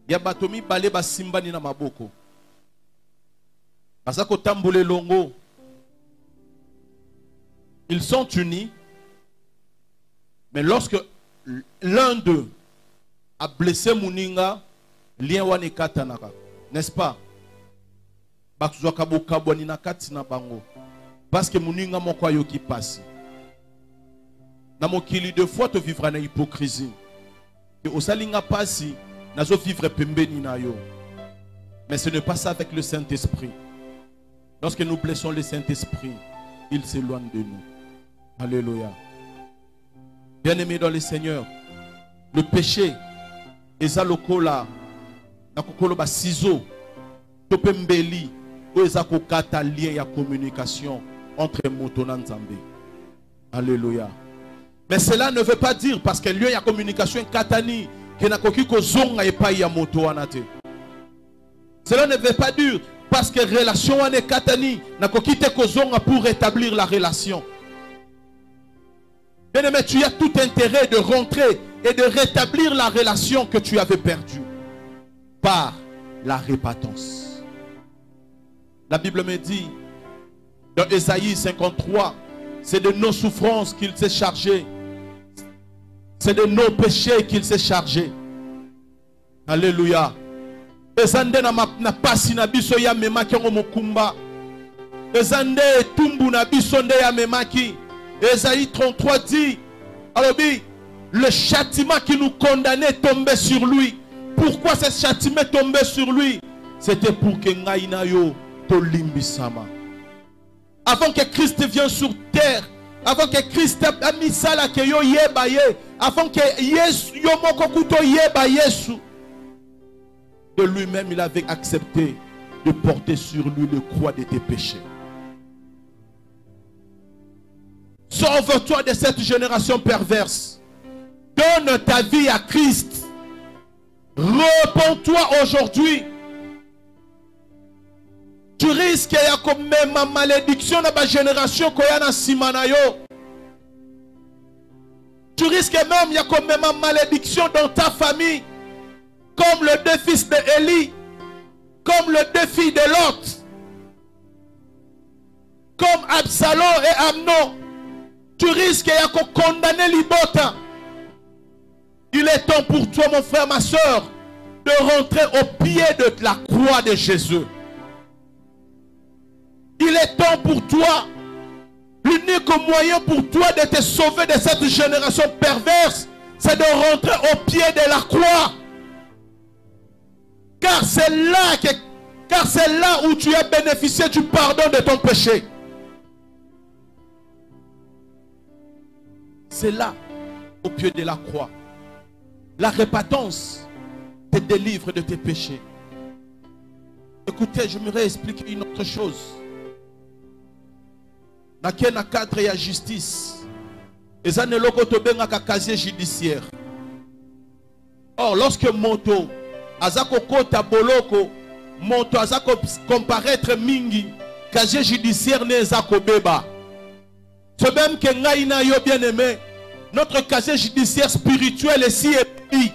Yabatomi baleba simbani na maboko. Asako tambole longo. Ils sont unis. Mais lorsque l'un d'eux a blessé Mouninga, lien wane katanaka. N'est-ce pas? Parce que Mouninga moko yoki passe. Na mokili de fois tu vivras na hypocrisie. Et au salinga passi, nazo vivre pembeni na yo. Mais ce n'est pas ça avec le Saint-Esprit. Lorsque nous blessons le Saint-Esprit, il s'éloigne de nous. Alléluia. Bien-aimés dans le Seigneur, le péché, ezalokola, nakokolo ba ciseau, topembeli, ou ezakokata lien ya communication entre Motona Nzambe. Alléluia. Mais cela ne veut pas dire parce que lien ya communication katani que nakoki ko zonga epai ya moto anate. Cela ne veut pas dire parce que relation ane katani nakoki te ko zonga pour rétablir la relation. Bien-aimé, tu as tout intérêt de rentrer et de rétablir la relation que tu avais perdue par la repentance. La Bible me dit dans Ésaïe 53, c'est de nos souffrances qu'il s'est chargé. C'est de nos péchés qu'il s'est chargé. Alléluia. Ezande na pasi na biso ya memaki ngo mokumba. Ezande tumbu na biso nde ya memaki. Ésaïe 33 dit, alors le châtiment qui nous condamnait tombait sur lui. Pourquoi ce châtiment tombait sur lui? C'était pour que Ngaïnayo tolimbisama. Avant que Christ vienne sur terre, avant que Christ a mis ça là, que yo yebaye, avant que Yesu yo mokokuto yeba Yesu, de lui-même il avait accepté de porter sur lui le croix de tes péchés. Sauve-toi de cette génération perverse. Donne ta vie à Christ. Repends-toi aujourd'hui. Tu risques ya comme ma malédiction dans ma génération koyana simanayo. Tu risques même ya comme ma malédiction dans ta famille, comme le deux fils de Élie, comme le deux filles de Lot, comme Absalom et Amnon. Tu risques à condamner l'ibota. Il est temps pour toi, mon frère, ma soeur, de rentrer au pied de la croix de Jésus. Il est temps pour toi l'unique moyen pour toi de te sauver de cette génération perverse, c'est de rentrer au pied de la croix. Car c'est là où tu as bénéficié du pardon de ton péché. C'est là, au pied de la croix. La repentance te délivre de tes péchés. Écoutez, je me réexplique une autre chose. Dans le cadre de la justice, les années un casier judiciaire. Or, lorsque Monto, Azako Kota Boloko, Monto Azako comparaître Mingi, casier judiciaire n'est Azako Beba. C'est même que Naïna yo bien aimé, notre casier judiciaire spirituel est si épi.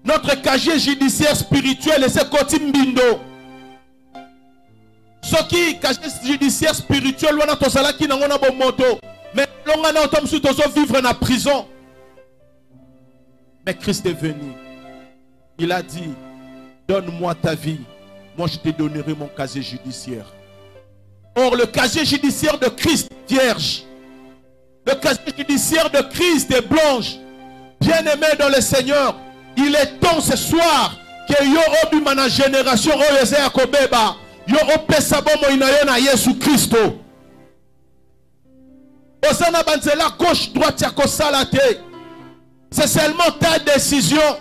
Notre casier judiciaire spirituel est ce Kotim Bindo. Ce qui casier judiciaire spirituel, on a tout ça qui n'a pas bon moto. Mais on a entendu vivre en prison. Mais Christ est venu. Il a dit, donne-moi ta vie. Moi, je te donnerai mon casier judiciaire. Or, le casier judiciaire de Christ est vierge. Le casier judiciaire de Christ est blanche. Bien-aimé dans le Seigneur, il est temps ce soir que yo obi mana génération oyeze akobeba yo opesa bomo inayo na Yesu Christo. Osana banzela gauche droite ya kosala te. C'est seulement ta décision.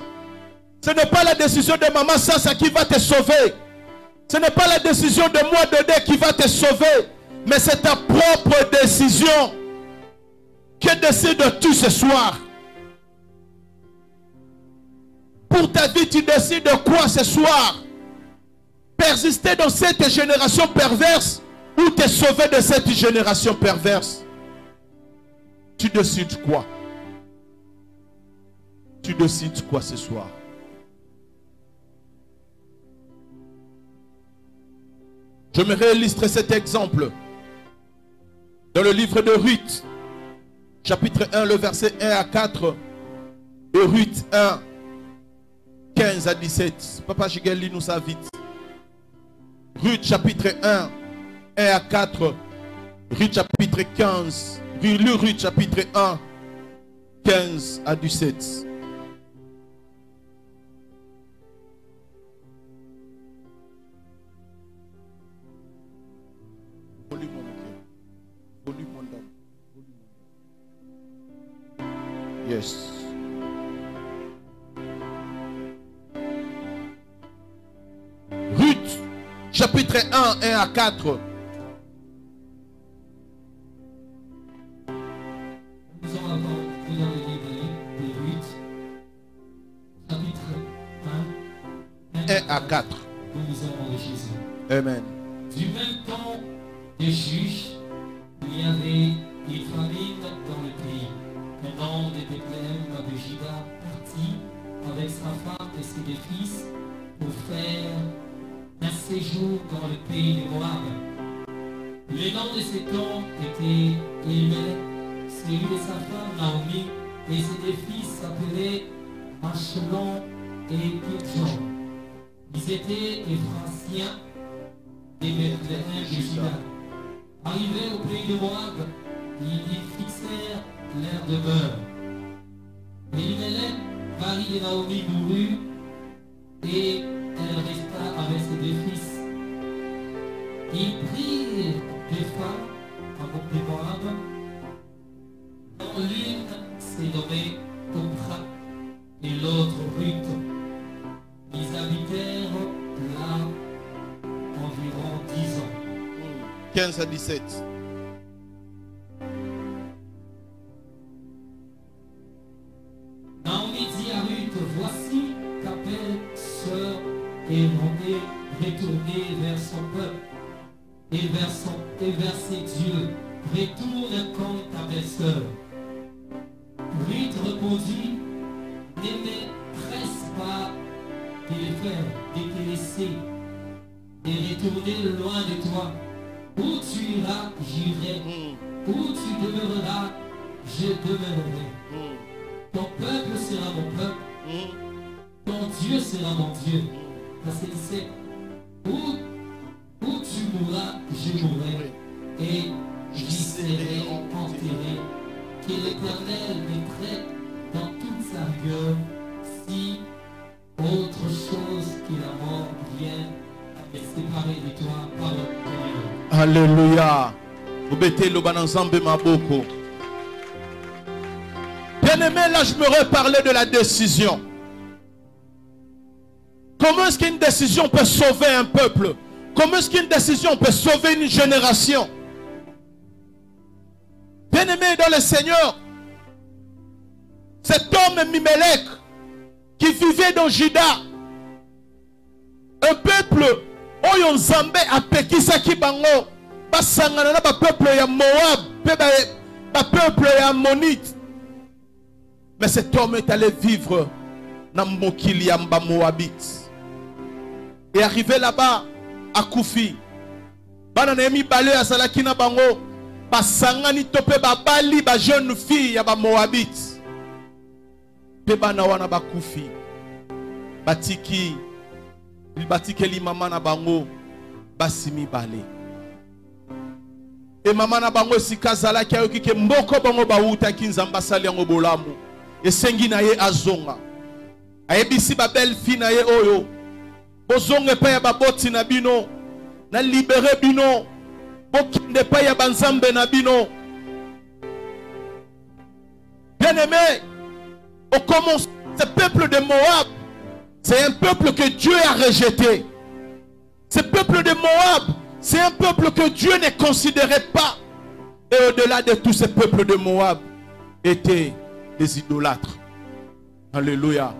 Ce n'est pas la décision de maman Sasa qui va te sauver. Ce n'est pas la décision de moi Dédé qui va te sauver. Mais c'est ta propre décision. Que décides-tu ce soir? Pour ta vie, tu décides de quoi ce soir? Persister dans cette génération perverse ou te sauver de cette génération perverse? Tu décides quoi? Tu décides quoi ce soir? J'aimerais illustrer cet exemple dans le livre de Ruth, chapitre 1, le verset 1 à 4, de Ruth 1, 15 à 17. Papa Chigeli nous ça vite. Ruth chapitre 1, 1 à 4. Ruth chapitre 15. Ruth chapitre 1, 15 à 17. Yes. Ruth, chapitre 1, 1 à 4. Nous allons avant lire le livre de Ruth, chapitre 1, 1 à 4. nous lisons au nom de Jésus. Amen. Du même temps des juges, il y avait une famine dans le pays. Un homme de Bethléem de Juda partit avec sa femme et ses deux fils pour faire un séjour dans le pays de Moab. Le nom de cet homme était Elimelech, celui de sa femme Naomi, et ses deux fils s'appelaient Machelon et Pidjon. Ils étaient Éphraciens de Bethléem de Juda. Arrivés au pays de Moab, ils y fixèrent leur demeure. Elimelech, mari de Naomi, mourut et elle resta avec ses deux fils. Ils prirent deux femmes en Moab, dont l'une s'est nommée Oprah et l'autre Ruth. Ils habitèrent là environ 10 ans. 15 à 17. Naomi dit à Ruth, voici ta belle-sœur est retournée vers son peuple et vers ses dieux. Retourne comme ta belle-sœur. Ruth répondit, ne me presse pas de le faire, de te laisser, de retourner loin de toi. Où tu iras, j'irai. Où tu demeureras, je demeurerai. Ton peuple sera mon peuple. Ton Dieu sera mon Dieu. Parce qu'il sait, où tu mourras, je mourrai. Et j'y serai Alléluia. Bien-aimé, là je me reparlais de la décision. Comment est-ce qu'une décision peut sauver un peuple? Comment est-ce qu'une décision peut sauver une génération? Bien-aimé dans le Seigneur, cet homme Mimelech qui vivait dans Juda, un peuple oyo Nzambe apekisaki bango basangana na ba peuple ya Moab, ba peuple ya Ammonite. Mais cet homme est allé vivre dans mokili ya Moabite. Et arrivé là-bas à Koufi, bana na mibale azalaki na bango basangani tope babali ba jeune fille ya ba Moabite. Pe bana wana ba Koufi batiki batikeli mama na bango basimi bale. Et maman na bango sikazala ki ayoki ke mboko bango bauta ki Nzamba sali yango bolamu. Et sengi na ye azonga. Ayebisi ba belle fille na ye oyo. Bozonge pa ya baboti na bino. Na libere bino. Bokinde pa ya banzambe na bino. Bien aimé, on commence ce peuple de Moab. C'est un peuple que Dieu a rejeté. Ce peuple de Moab, c'est un peuple que Dieu ne considérait pas. Et au-delà de tous ces peuples de Moab, étaient des idolâtres. Alléluia.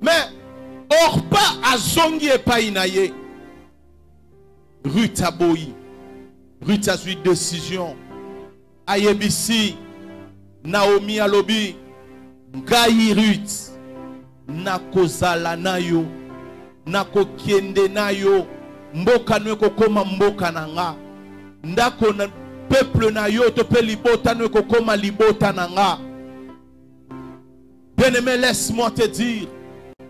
Mais, Orpa a zongi et païnaye. Ruth a boyi. Ruth a eu décision. Ayebisi, Naomi alobi, Ngayi Ruth. Nakozala nayo, nako kiende nayo, mboka nweko koma mboka nanga, ndako na peuple nayo tope libota nweko koma libota nanga. Bien-aimé, laisse-moi te dire,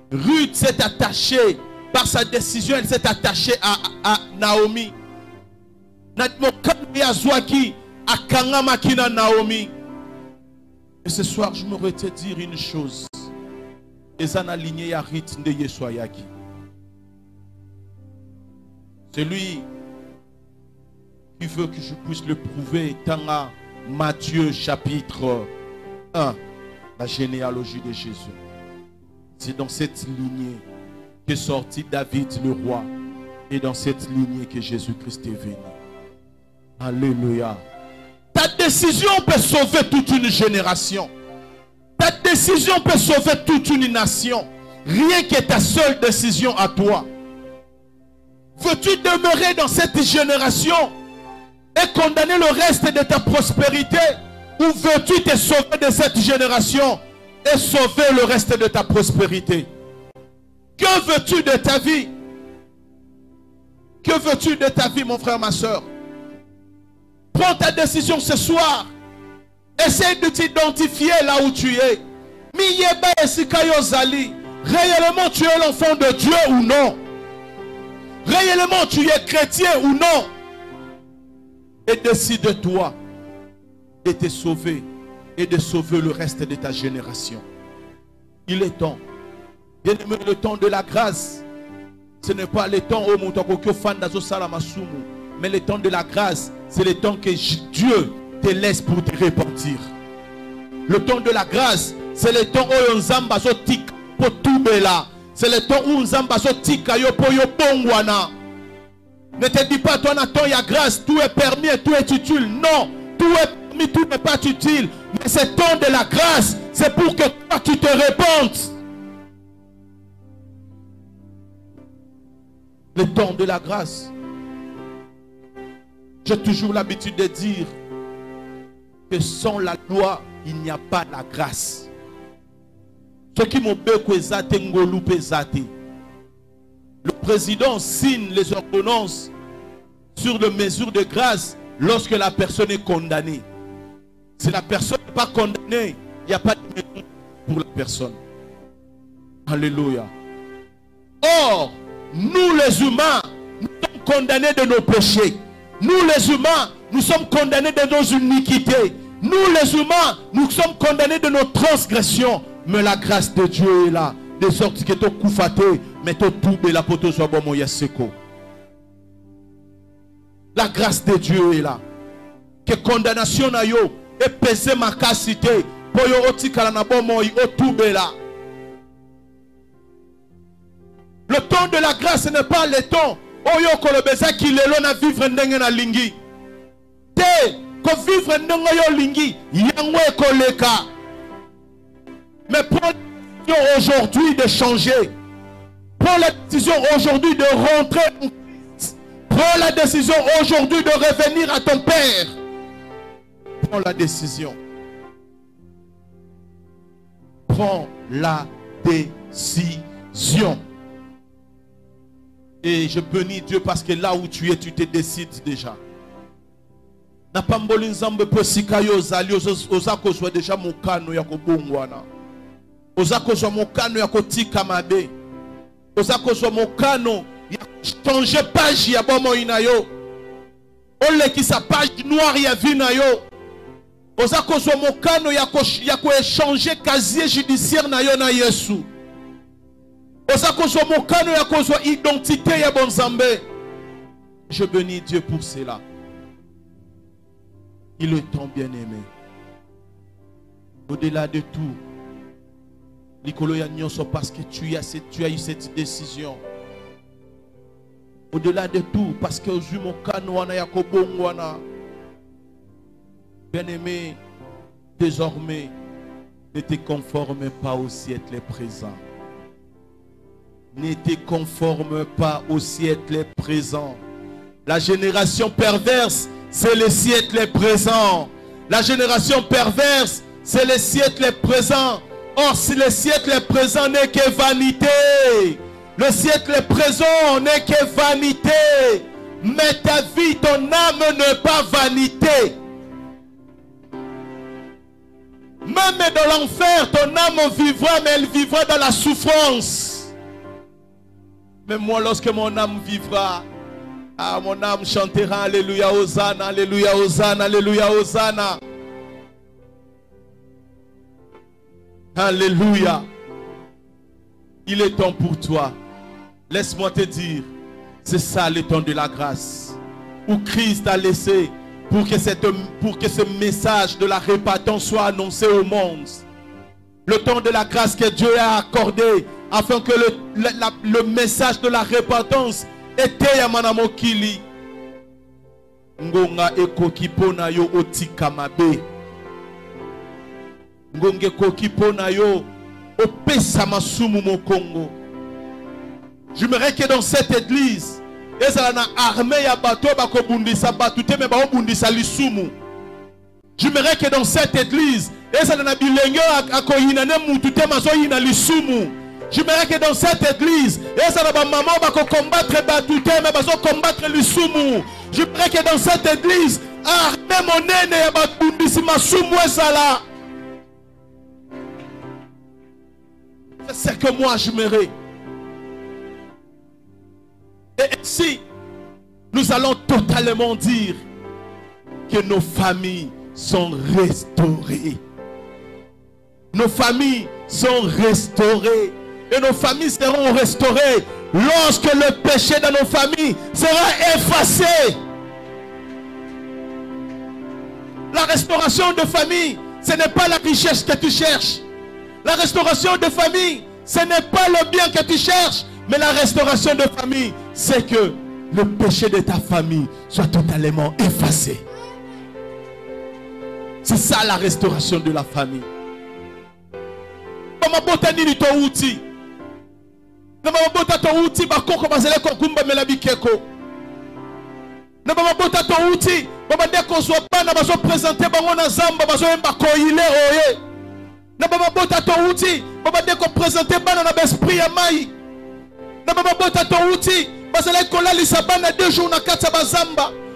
Ruth s'est attachée par sa décision, elle s'est attachée à Naomi. Natmokami akangama kina Naomi. Et ce soir, je me te dire une chose. Celui qui veut que je puisse le prouver est dans Matthieu chapitre 1, la généalogie de Jésus. C'est dans cette lignée qu'est sorti David le roi et dans cette lignée que Jésus-Christ est venu. Alléluia. Ta décision peut sauver toute une génération. Ta décision peut sauver toute une nation. Rien que ta seule décision à toi. Veux-tu demeurer dans cette génération et condamner le reste de ta prospérité? Ou veux-tu te sauver de cette génération et sauver le reste de ta prospérité? Que veux-tu de ta vie? Que veux-tu de ta vie, mon frère, ma soeur? Prends ta décision ce soir. Essaye de t'identifier là où tu es. Réellement tu es l'enfant de Dieu ou non? Réellement tu es chrétien ou non? Et décide-toi de te sauver et de sauver le reste de ta génération. Il est temps. Bien aimé, le temps de la grâce. Ce n'est pas le temps mais le temps de la grâce, c'est le temps que Dieu te laisse pour te repentir. Le temps de la grâce, c'est le temps où Nzamba so tika po tubela. C'est le temps où Nzamba so tika yo po yo bongwana. Ne te dis pas toi ton y a grâce, tout est permis et tout est utile. Non, tout est permis, tout n'est pas utile. Mais ce temps de la grâce, c'est pour que toi tu te repentes. Le temps de la grâce. J'ai toujours l'habitude de dire que sans la loi, il n'y a pas la grâce. Ce qui m'ont le président signe les ordonnances sur les mesures de grâce lorsque la personne est condamnée. Si la personne n'est pas condamnée, il n'y a pas de mesure pour la personne. Alléluia. Or, nous les humains, nous sommes condamnés de nos péchés. Nous les humains, nous sommes condamnés de nos iniquités. Nous les humains, nous sommes condamnés de nos transgressions. Mais la grâce de Dieu est là. De sorte que tu koufaté, mais tu toubé la poto soit bon moya seko. La grâce de Dieu est là. Que condamnation na yo et peser ma cassité pour yo otikala na bomo yi otubela. Le temps de la grâce n'est pas le temps oyo kolobeza ki lelo na vivre ndenge na lingi. Te ko vivre ndenge yo lingi yango ekoleka. Mais prends la décision aujourd'hui de changer. Prends la décision aujourd'hui de rentrer en Christ. Prends la décision aujourd'hui de revenir à ton Père. Prends la décision. Prends la décision. Et je bénis Dieu parce que là où tu es, tu te décides déjà. Na pamboli nzambe posika yo zali ozako soit déjà mokano ya kobongwana. Ozako soit mokano ya kotika mabe. Ozako soit mokano ya changer page ya bomo inayo. Ole ki sa page noire ya vie na yo. Ozako soit mokano ya ko échanger casier judiciaire na yo na Yesu. Ozako soit mokano ya ko soit identité ya bonzambe. Je bénis Dieu pour cela. Il est ton bien-aimé. Au-delà de tout, Nicolo Yagnoso, parce que tu as eu cette décision. Au-delà de tout, parce que bien-aimé, désormais, ne te conforme pas au siècle présent. Ne te conforme pas au siècle présent. La génération perverse, c'est le siècle présent. La génération perverse, c'est le siècle présent. Or, si le siècle présent n'est que vanité, le siècle présent n'est que vanité. Mais ta vie, ton âme n'est pas vanité. Même dans l'enfer, ton âme vivra, mais elle vivra dans la souffrance. Mais moi, lorsque mon âme vivra, ah, mon âme chantera Alléluia, Hosanna, Alléluia, Hosanna, Alléluia, Hosanna. Alléluia. Il est temps pour toi. Laisse-moi te dire, c'est ça le temps de la grâce. Où Christ a laissé pour que ce message de la repentance soit annoncé au monde. Le temps de la grâce que Dieu a accordé afin que le message de la repentance était ya manamokili. Ngonga ekokipona yo otikamabe. Ngonge kokipona yo opesa masumu mokongo. J'aimerais que dans cette église, ezala armée ya bato bakobundisa batute me baobundisa lisumu. J'aimerais que dans cette église, ezala na bilenge akoyina ne mutute mazoyina lisumu. J'aimerais que dans cette église, ezala ba maman bako combattre batute me bazo combattre lisumu. J'aimerais que dans cette église, armée monene ya babundisi masumu ezala. C'est ce que moi j'aimerais. Et ainsi, nous allons totalement dire que nos familles sont restaurées. Nos familles sont restaurées. Et nos familles seront restaurées lorsque le péché dans nos familles sera effacé. La restauration de famille, ce n'est pas la richesse que tu cherches. La restauration de famille, ce n'est pas le bien que tu cherches. Mais la restauration de famille, c'est que le péché de ta famille soit totalement effacé. C'est ça la restauration de la famille.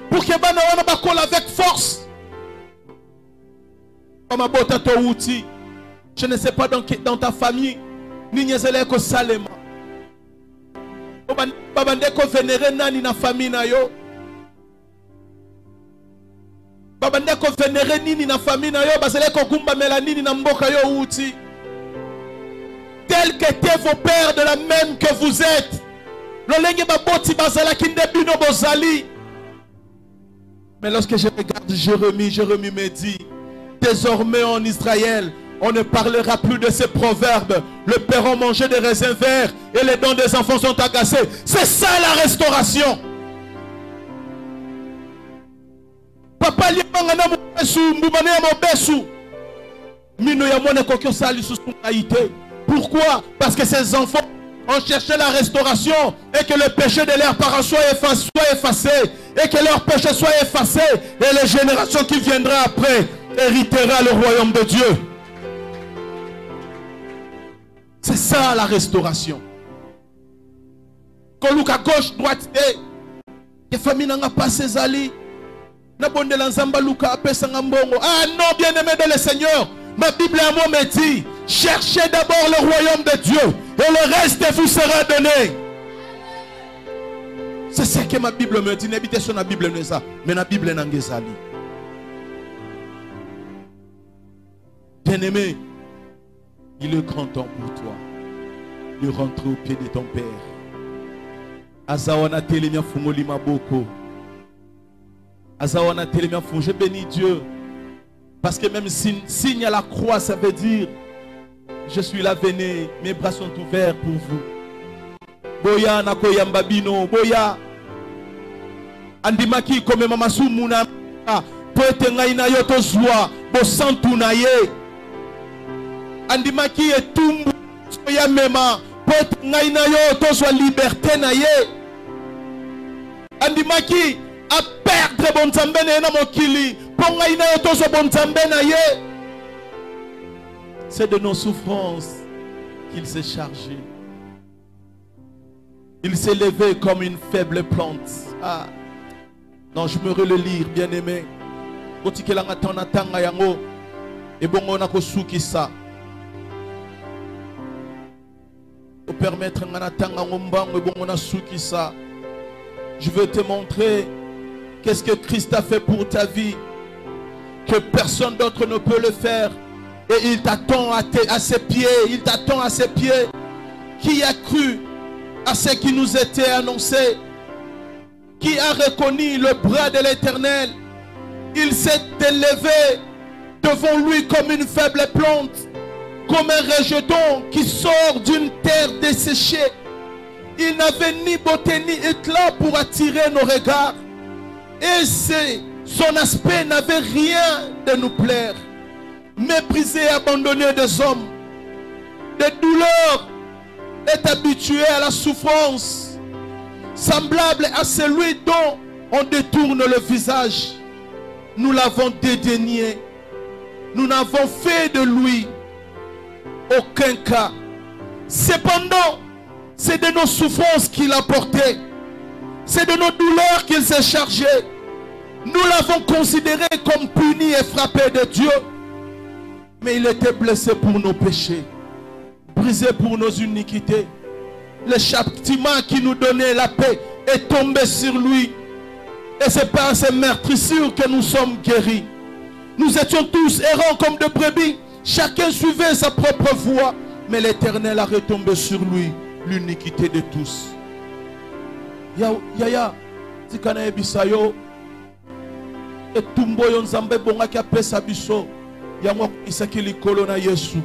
Pour que bana wana bakola avec force. Je ne sais pas dans ta famille ni nyezele ko salema. Babande ko vénérer nani na famille na yo. Babande ko vénérer nini na famille na yo basele ko kumba melanini na mboka yo uti. Tels qu'étaient vos pères de la même que vous êtes. Lolenge baboti bazala kinde bino bozali. Mais lorsque je regarde Jérémie me dit, désormais en Israël, on ne parlera plus de ces proverbes. Le père a mangé des raisins verts et les dents des enfants sont agacées. C'est ça la restauration. Papa liamangana mobesu, mbumane ya mobesu. Mino ya mwana kokyo sali susungaïté. Pourquoi? Parce que ces enfants ont cherché la restauration et que le péché de leurs parents soit effacé et que leur péché soit effacé et les générations qui viendront après héritera le royaume de Dieu. C'est ça la restauration. Quand Luka gauche, droite, et famille n'a pas ses alliés. Ah non, bien-aimé de le Seigneur, ma Bible à moi me dit, cherchez d'abord le royaume de Dieu et le reste vous sera donné. C'est ce que ma Bible me dit. N'habitez sur la Bible, mais la Bible n'a pas. Bien-aimé, il est grand temps pour toi de rentrer au pied de ton Père. Azawana telemia fungoli maboko. Azawana telemia fung. Je bénis Dieu. Parce que même signe à la croix, ça veut dire je suis là, venez, mes bras sont ouverts pour vous. Boya nakoya mbabino, boya. Andimaki comme mama sumuna. Poete ngaina yoto zwa, bo santu na ye. Andimaki etumbu ya mema. Pote ngaina yo tozwa liberté na ye. Andimaki a perdre bon nzambe na mokili. Po ngaina yo tozwa bon nzambe na ye. C'est de nos souffrances qu'il s'est chargé. Il s'est levé comme une faible plante. Ah. Non, je me relire, bien-aimé. Botikelanga tona tanga yango. Et bongo na kosuki sa. Pour permettre je veux te montrer qu'est-ce que Christ a fait pour ta vie, que personne d'autre ne peut le faire, et il t'attend à ses pieds. Il t'attend à ses pieds. Qui a cru à ce qui nous était annoncé? Qui a reconnu le bras de l'Éternel? Il s'est élevé devant lui comme une faible plante, comme un rejeton qui sort d'une terre desséchée. Il n'avait ni beauté ni éclat pour attirer nos regards. Et son aspect n'avait rien de nous plaire. Méprisé et abandonné des hommes, de douleur, est habitué à la souffrance, semblable à celui dont on détourne le visage. Nous l'avons dédaigné. Nous n'avons fait de lui aucun cas. Cependant, c'est de nos souffrances qu'il a porté. C'est de nos douleurs qu'il s'est chargé. Nous l'avons considéré comme puni et frappé de Dieu. Mais il était blessé pour nos péchés, brisé pour nos iniquités. Le châtiment qui nous donnait la paix est tombé sur lui. Et c'est par ces meurtrissures que nous sommes guéris. Nous étions tous errants comme de brebis. Chacun suivait sa propre voie. Mais l'Éternel a retombé sur lui l'iniquité de tous. Yaya, tikana ebisayo. Et tumbo yon zambe bonga ki apesa biso. Yango isaki likolo na Yesu.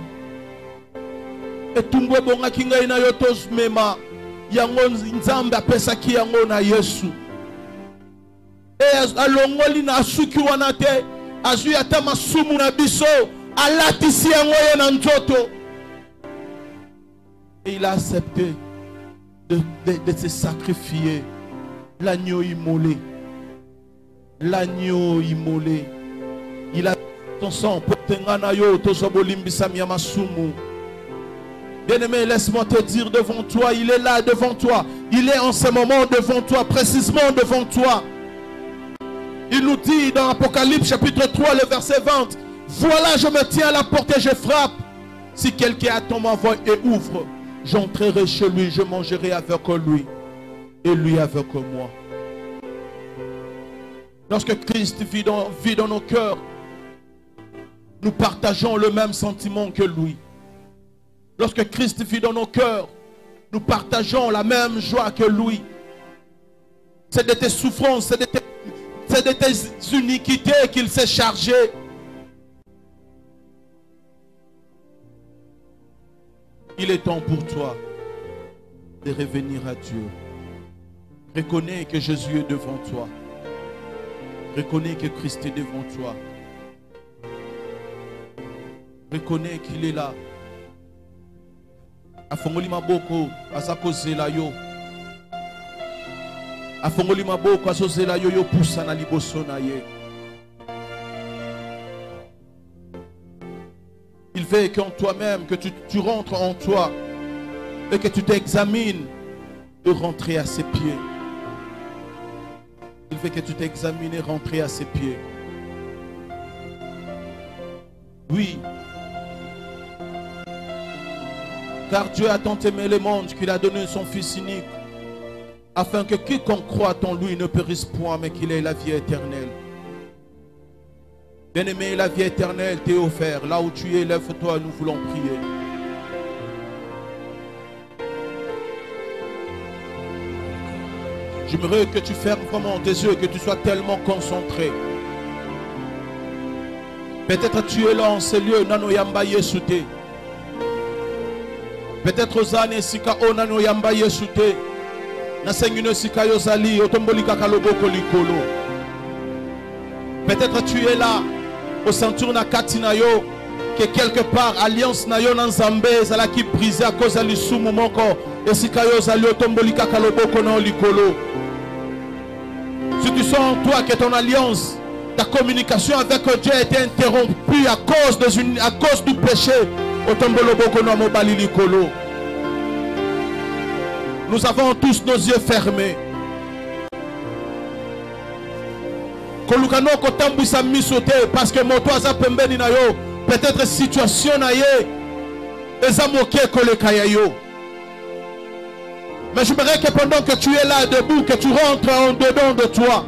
Et tumbo bonga ki ngai na yo tos mema. Yango nzambe apesa ki yango na Yesu. Et alongoli na asuki wana te. Azui ata masumu na biso. Alatisi yango ye na nzoto. Et il a accepté de se sacrifier. L'agneau immolé. L'agneau immolé. Il a ton sang. Bien-aimé, laisse-moi te dire devant toi. Il est là devant toi. Il est en ce moment devant toi. Précisément devant toi. Il nous dit dans Apocalypse chapitre 3 le verset 20. Voilà, je me tiens à la porte et je frappe. Si quelqu'un attend ma voix et ouvre, j'entrerai chez lui, je mangerai avec lui et lui avec moi. Lorsque Christ vit dans nos cœurs, nous partageons le même sentiment que lui. Lorsque Christ vit dans nos cœurs, nous partageons la même joie que lui. C'est de tes souffrances, c'est c'est de tes iniquités qu'il s'est chargé. Il est temps pour toi de revenir à Dieu. Reconnais que Jésus est devant toi. Reconnais que Christ est devant toi. Reconnais qu'il est là. Afongoli maboko azakozela yo. Afongoli maboko azozela yo yo poussa na liboso na ye. Il veut qu'en toi-même, que tu rentres en toi et que tu t'examines de rentrer à ses pieds. Il veut que tu t'examines et rentrer à ses pieds. Oui. Car Dieu a tant aimé le monde qu'il a donné son Fils unique, afin que quiconque croit en lui ne périsse point, mais qu'il ait la vie éternelle. Bien-aimé, la vie éternelle t'est offerte. Là où tu es, lève-toi, nous voulons prier. J'aimerais que tu fermes vraiment tes yeux, que tu sois tellement concentré. Peut-être tu es là en ce lieu, nano yamba yesute. Peut-être Zane Sika Onano Yamba Yesute. Nasengino Sika Yosali, Otombolika Kaloboko Likolo. Peut-être tu es là, au centre na Katinayo, que quelque part, alliance Nayo Nanzambe, Zala qui brisé à cause de l'Isumu Moko, et Sika Yosali, Otombolika Kaloboko no Likolo. Si tu sens en toi que ton alliance, ta communication avec Dieu a été interrompue à cause du péché, nous avons tous nos yeux fermés. Parce que peut-être situation mais je voudrais que pendant que tu es là debout, que tu rentres en dedans de toi,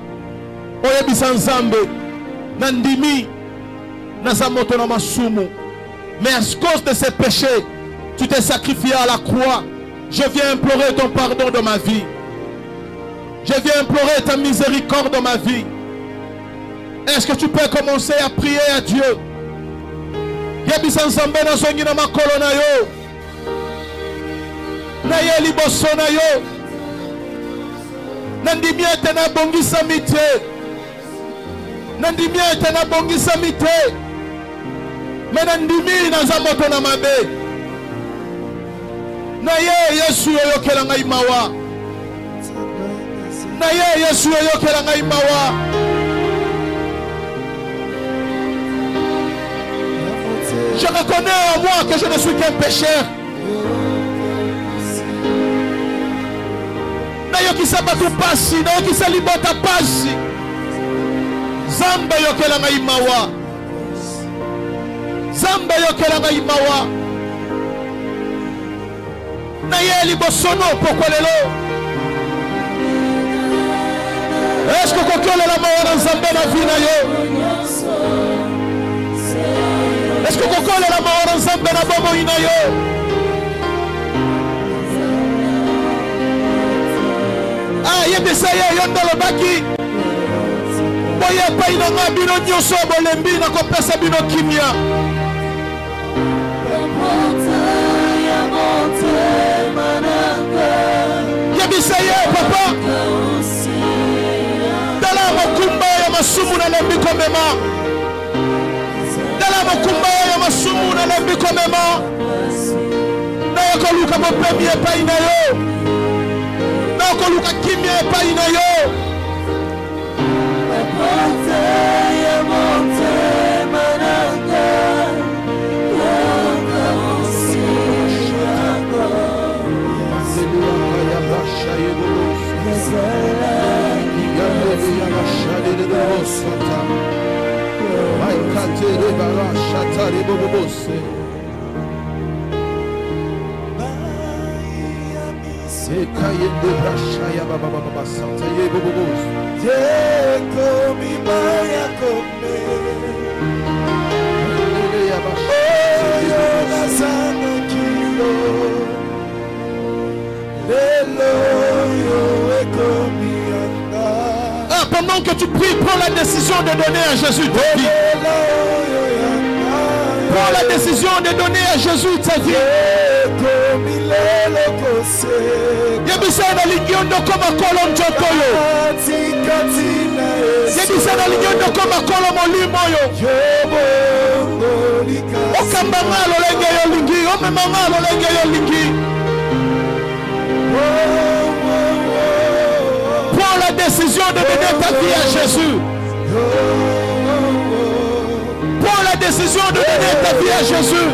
Nandimi Nazamoto Namasumu. Mais à cause de ces péchés, tu t'es sacrifié à la croix. Je viens implorer ton pardon de ma vie. Je viens implorer ta miséricorde dans ma vie. Est-ce que tu peux commencer à prier à Dieu? Menandimi na zamoto na mabe na ye Yesu oyokela ngai mawa na ye Yesu oyokela ngai mawa je reconnais en moi que je ne suis qu'un pécheur na yokisa batu pasi na yokisa libota pasi Zamba yokela ngai mawa Zamba yokela ngai mawa na ye libosono pourquoi lelo est-ce que kokolela mawa na Nzambe na vie na yo est-ce que kokolela mawa na Nzambe na bomoi na yo yebisa ye yo ndolobaki boye pai na nga bino nyonso bolembi na kopesa bino kimia yebisa ye papa dala mokumba ya masumu na lembi komema dala mokumba ya masumu na lembi komema na yokoluka mopemi epai na yo na yokoluka kimia epai na yo Pendant Pendant que tu pries, prends la décision de donner à Jésus ta vie. Prends la décision de donner à Jésus ta vie. Yebisana ligiondo koma kolo njotoyo. Yebisana ligiondo koma kolo molimo yo. Okambanga lolenge yo lingi, omemanga lolenge yo lingi. Prends la décision de donner ta vie à Jésus. Prends la décision de donner ta vie à Jésus.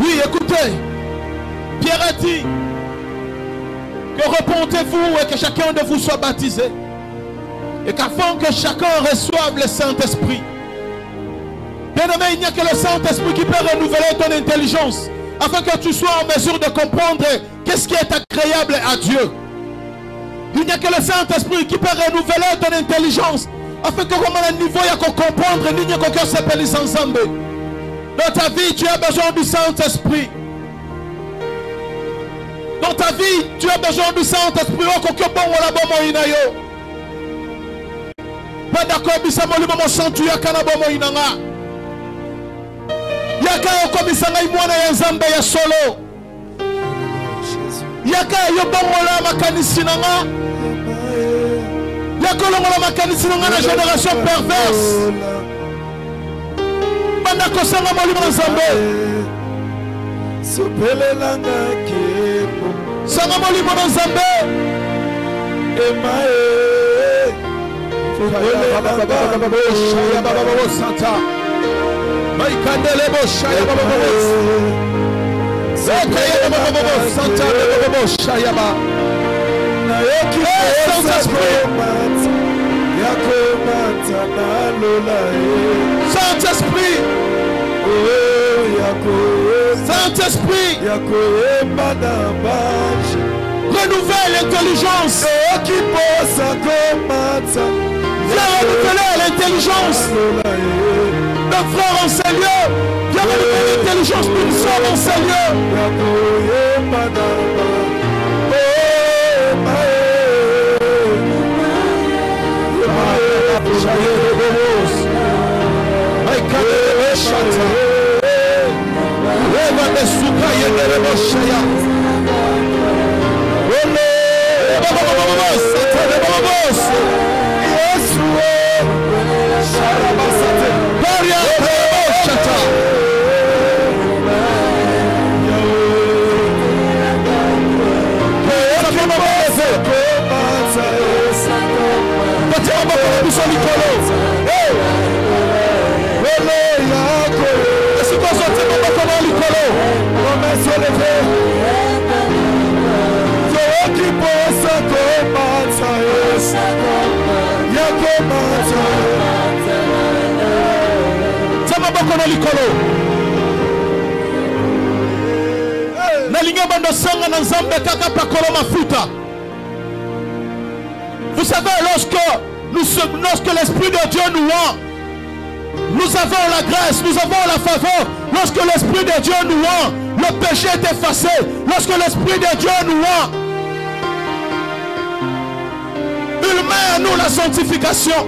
Oui, écoutez, Pierre a dit que repentez-vous et que chacun de vous soit baptisé, et qu'afin que chacun reçoive le Saint-Esprit. Bien-aimé, il n'y a que le Saint-Esprit qui peut renouveler ton intelligence, afin que tu sois en mesure de comprendre qu'est-ce qui est agréable à Dieu. Il n'y a que le Saint-Esprit qui peut renouveler ton intelligence, afin que comme un niveau il y a qu'on comprendre, il n'y a qu'aucun s'appelle ensemble. Dans ta vie, tu as besoin du Saint-Esprit. Dans ta vie, tu as besoin du Saint-Esprit. Pas d'accord, bisa molimo mo santu ya kana bomo inanga. Yaka okomisanga imwana ya Nzambe ya solo. Yaka yo bomola makanisi nanga. Yaka longola makanisi nanga na génération perverse. Banda kosanga molimo Nzambe. Sopelelanga kepo. Sanga molimo Nzambe. Emae. Santa. My candelebo shaya baba Santa baba shaya ba. Saint-Esprit. Saint-Esprit. Renouvelle l'intelligence. Viens renouveler l'intelligence d'un frère en Seigneur. Viens renouveler l'intelligence d'une soeur en Seigneur. Vous savez, lorsque l'Esprit de Dieu nous rend, nous avons la grâce, nous avons la faveur. Lorsque l'Esprit de Dieu nous rend, le péché est effacé. Lorsque l'Esprit de Dieu nous rend, il met à nous la sanctification.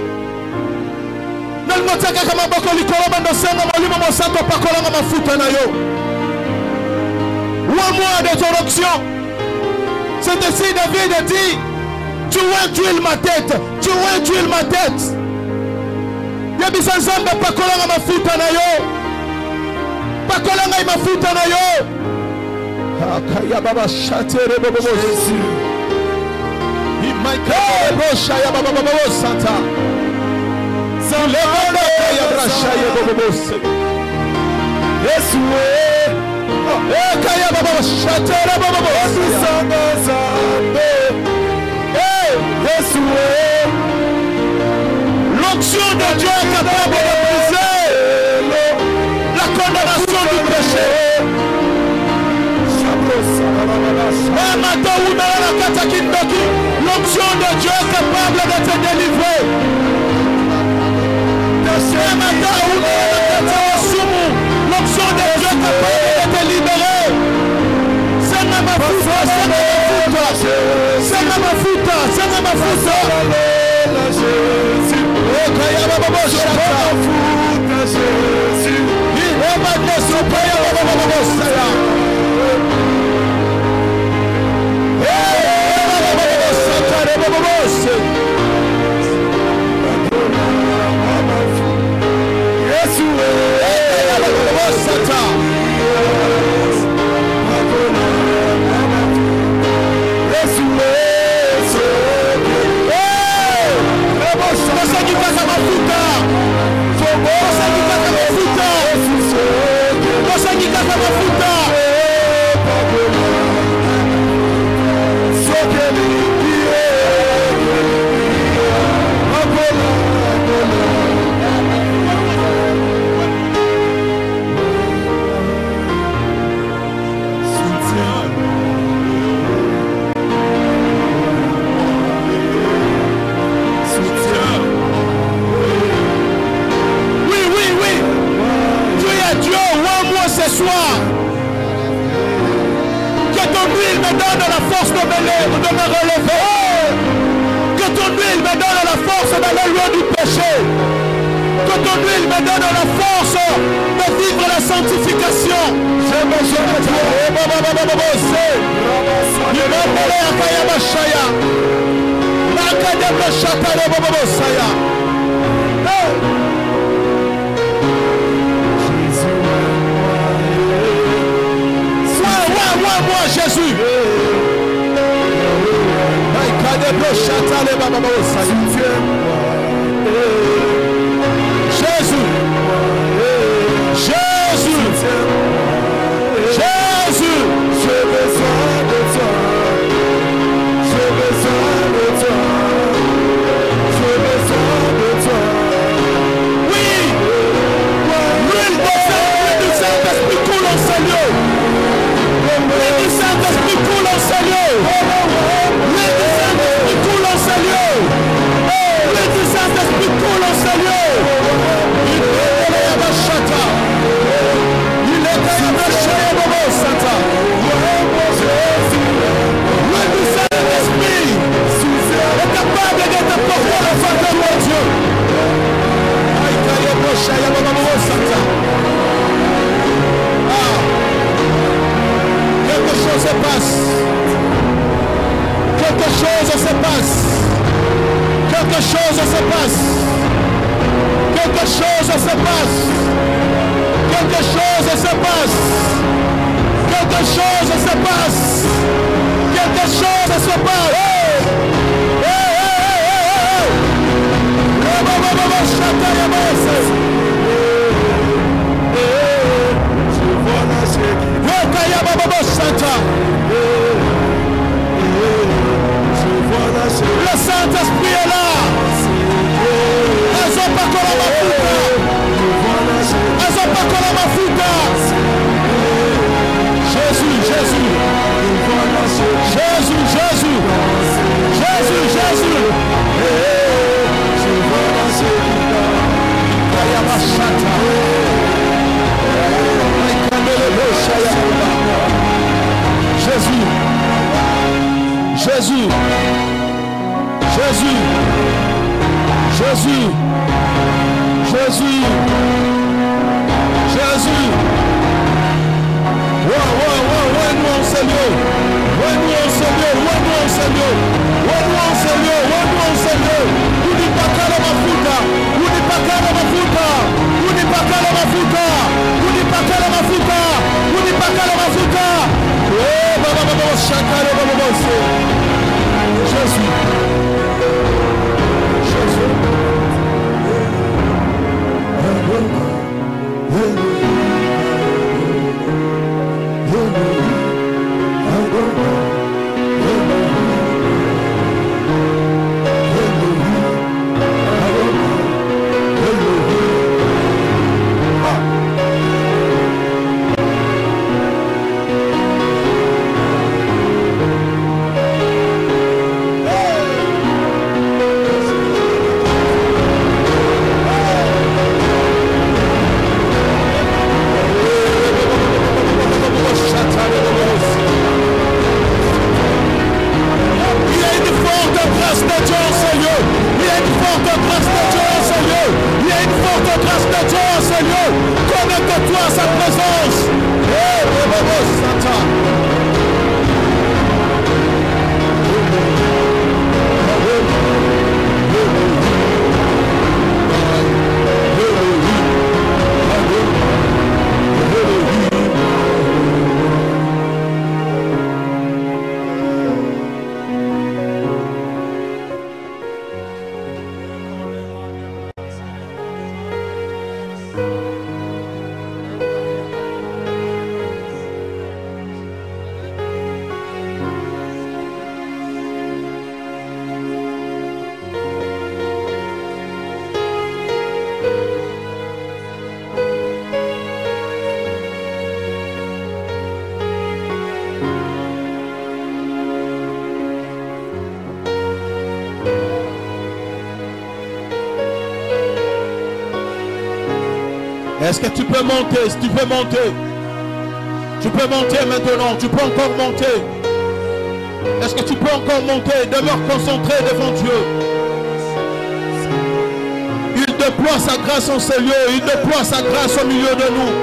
Un mois d'introduction. C'est ainsi David a dit, tu tuiles ma tête, tu tuiles ma tête. Yabisa Nzambe pakolanga mafuta na yo. Pakolanga mafuta na yo. Akaya baba shatere baba Jésus. Imaika baba shaya baba baba Santa. Zaleba ya brashaya baba Yesu. Kaya baba shatere baba Santa. Yesu. Dieu est capable de briser la condamnation du péché. L'onction de Dieu est capable de te délivrer. L'onction de Dieu est capable de te libérer. C'est ma mafuta. grâce de Dieu en ce lieu. Connecte-toi à sa présence. Est-ce que tu peux monter? Si tu peux monter, tu peux monter maintenant. Tu peux encore monter. Est-ce que tu peux encore monter? Demeure concentré devant Dieu. Il déploie sa grâce en ces lieux. Il déploie sa grâce au milieu de nous.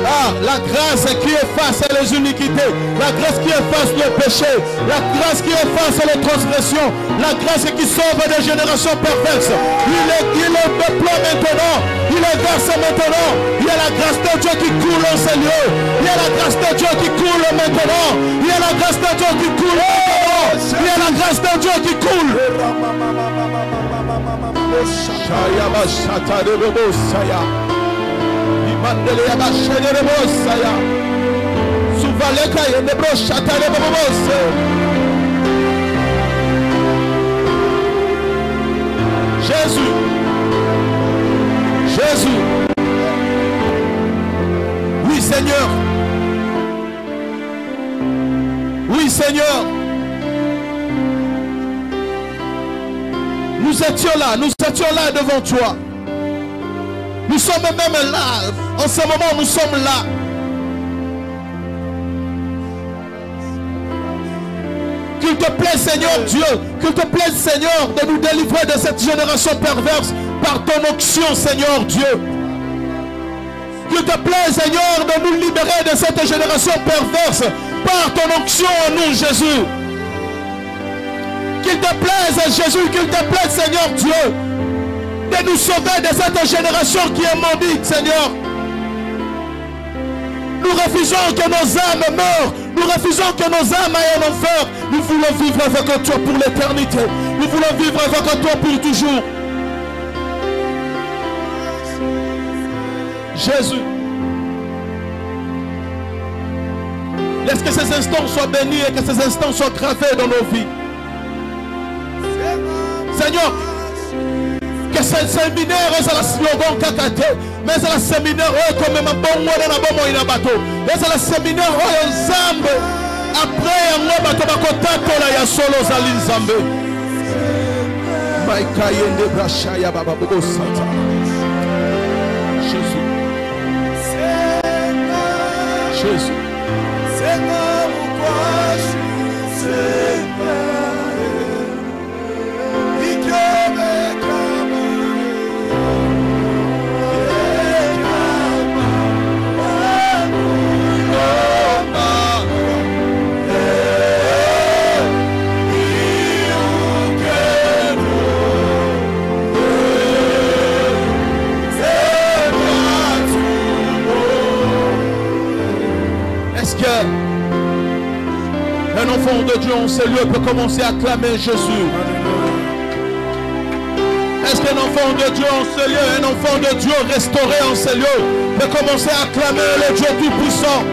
Ah, la grâce qui efface les iniquités, la grâce qui efface le péché, la grâce qui efface les transgressions, la grâce qui sauve des générations perverses. Il le déploie maintenant, il le verse maintenant. Il y a la grâce de Dieu qui coule en ces lieux. Il y a la grâce de Dieu qui coule maintenant. Il y a la grâce de Dieu qui coule maintenant. Il y a la grâce de Dieu qui coule. Jésus, Jésus, oui Seigneur, oui Seigneur, nous étions là devant toi. Nous sommes même là, en ce moment nous sommes là. Qu'il te plaît Seigneur Dieu, qu'il te plaît Seigneur de nous délivrer de cette génération perverse par ton onction Seigneur Dieu. Qu'il te plaît Seigneur de nous libérer de cette génération perverse par ton onction en nous Jésus. Qu'il te plaise Jésus, qu'il te plaise Seigneur Dieu de nous sauver de cette génération qui est maudite, Seigneur. Nous refusons que nos âmes meurent. Nous refusons que nos âmes aillent en enfer. Nous voulons vivre avec toi pour l'éternité. Nous voulons vivre avec toi pour toujours. Jésus, laisse que ces instants soient bénis et que ces instants soient gravés dans nos vies. Seigneur, que ce séminaire est la slogan kakate, mais c'est le séminaire comme ma bonne na bomo ina bato. Et c'est le séminaire Zambe après un bato bakotato la ya solo zali Zambe. Maika yende brashaya baba bobo sata. Jésus. Jésus. Seigneur, pourquoi je suis Seigneur? Un enfant de Dieu en ces lieux peut commencer à clamer Jésus. Est-ce qu'un enfant de Dieu en ces lieux, un enfant de Dieu restauré en ces lieux peut commencer à clamer le Dieu Tout-Puissant?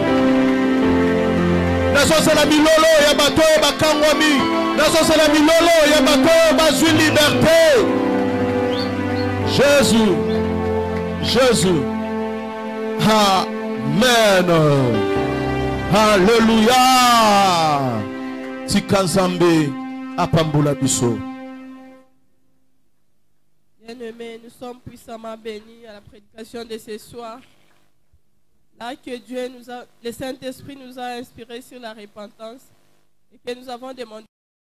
Nazo c'est la milolo ya bato ba kangwami. Nazo c'est la milolo ya bato ba zui liberté. Jésus. Jésus. Amen. Alléluia. Tikanzambe apambula biso. Bien-aimés, nous sommes puissamment bénis à la prédication de ce soir. Là que Dieu le Saint-Esprit nous a inspirés sur la repentance et que nous avons demandé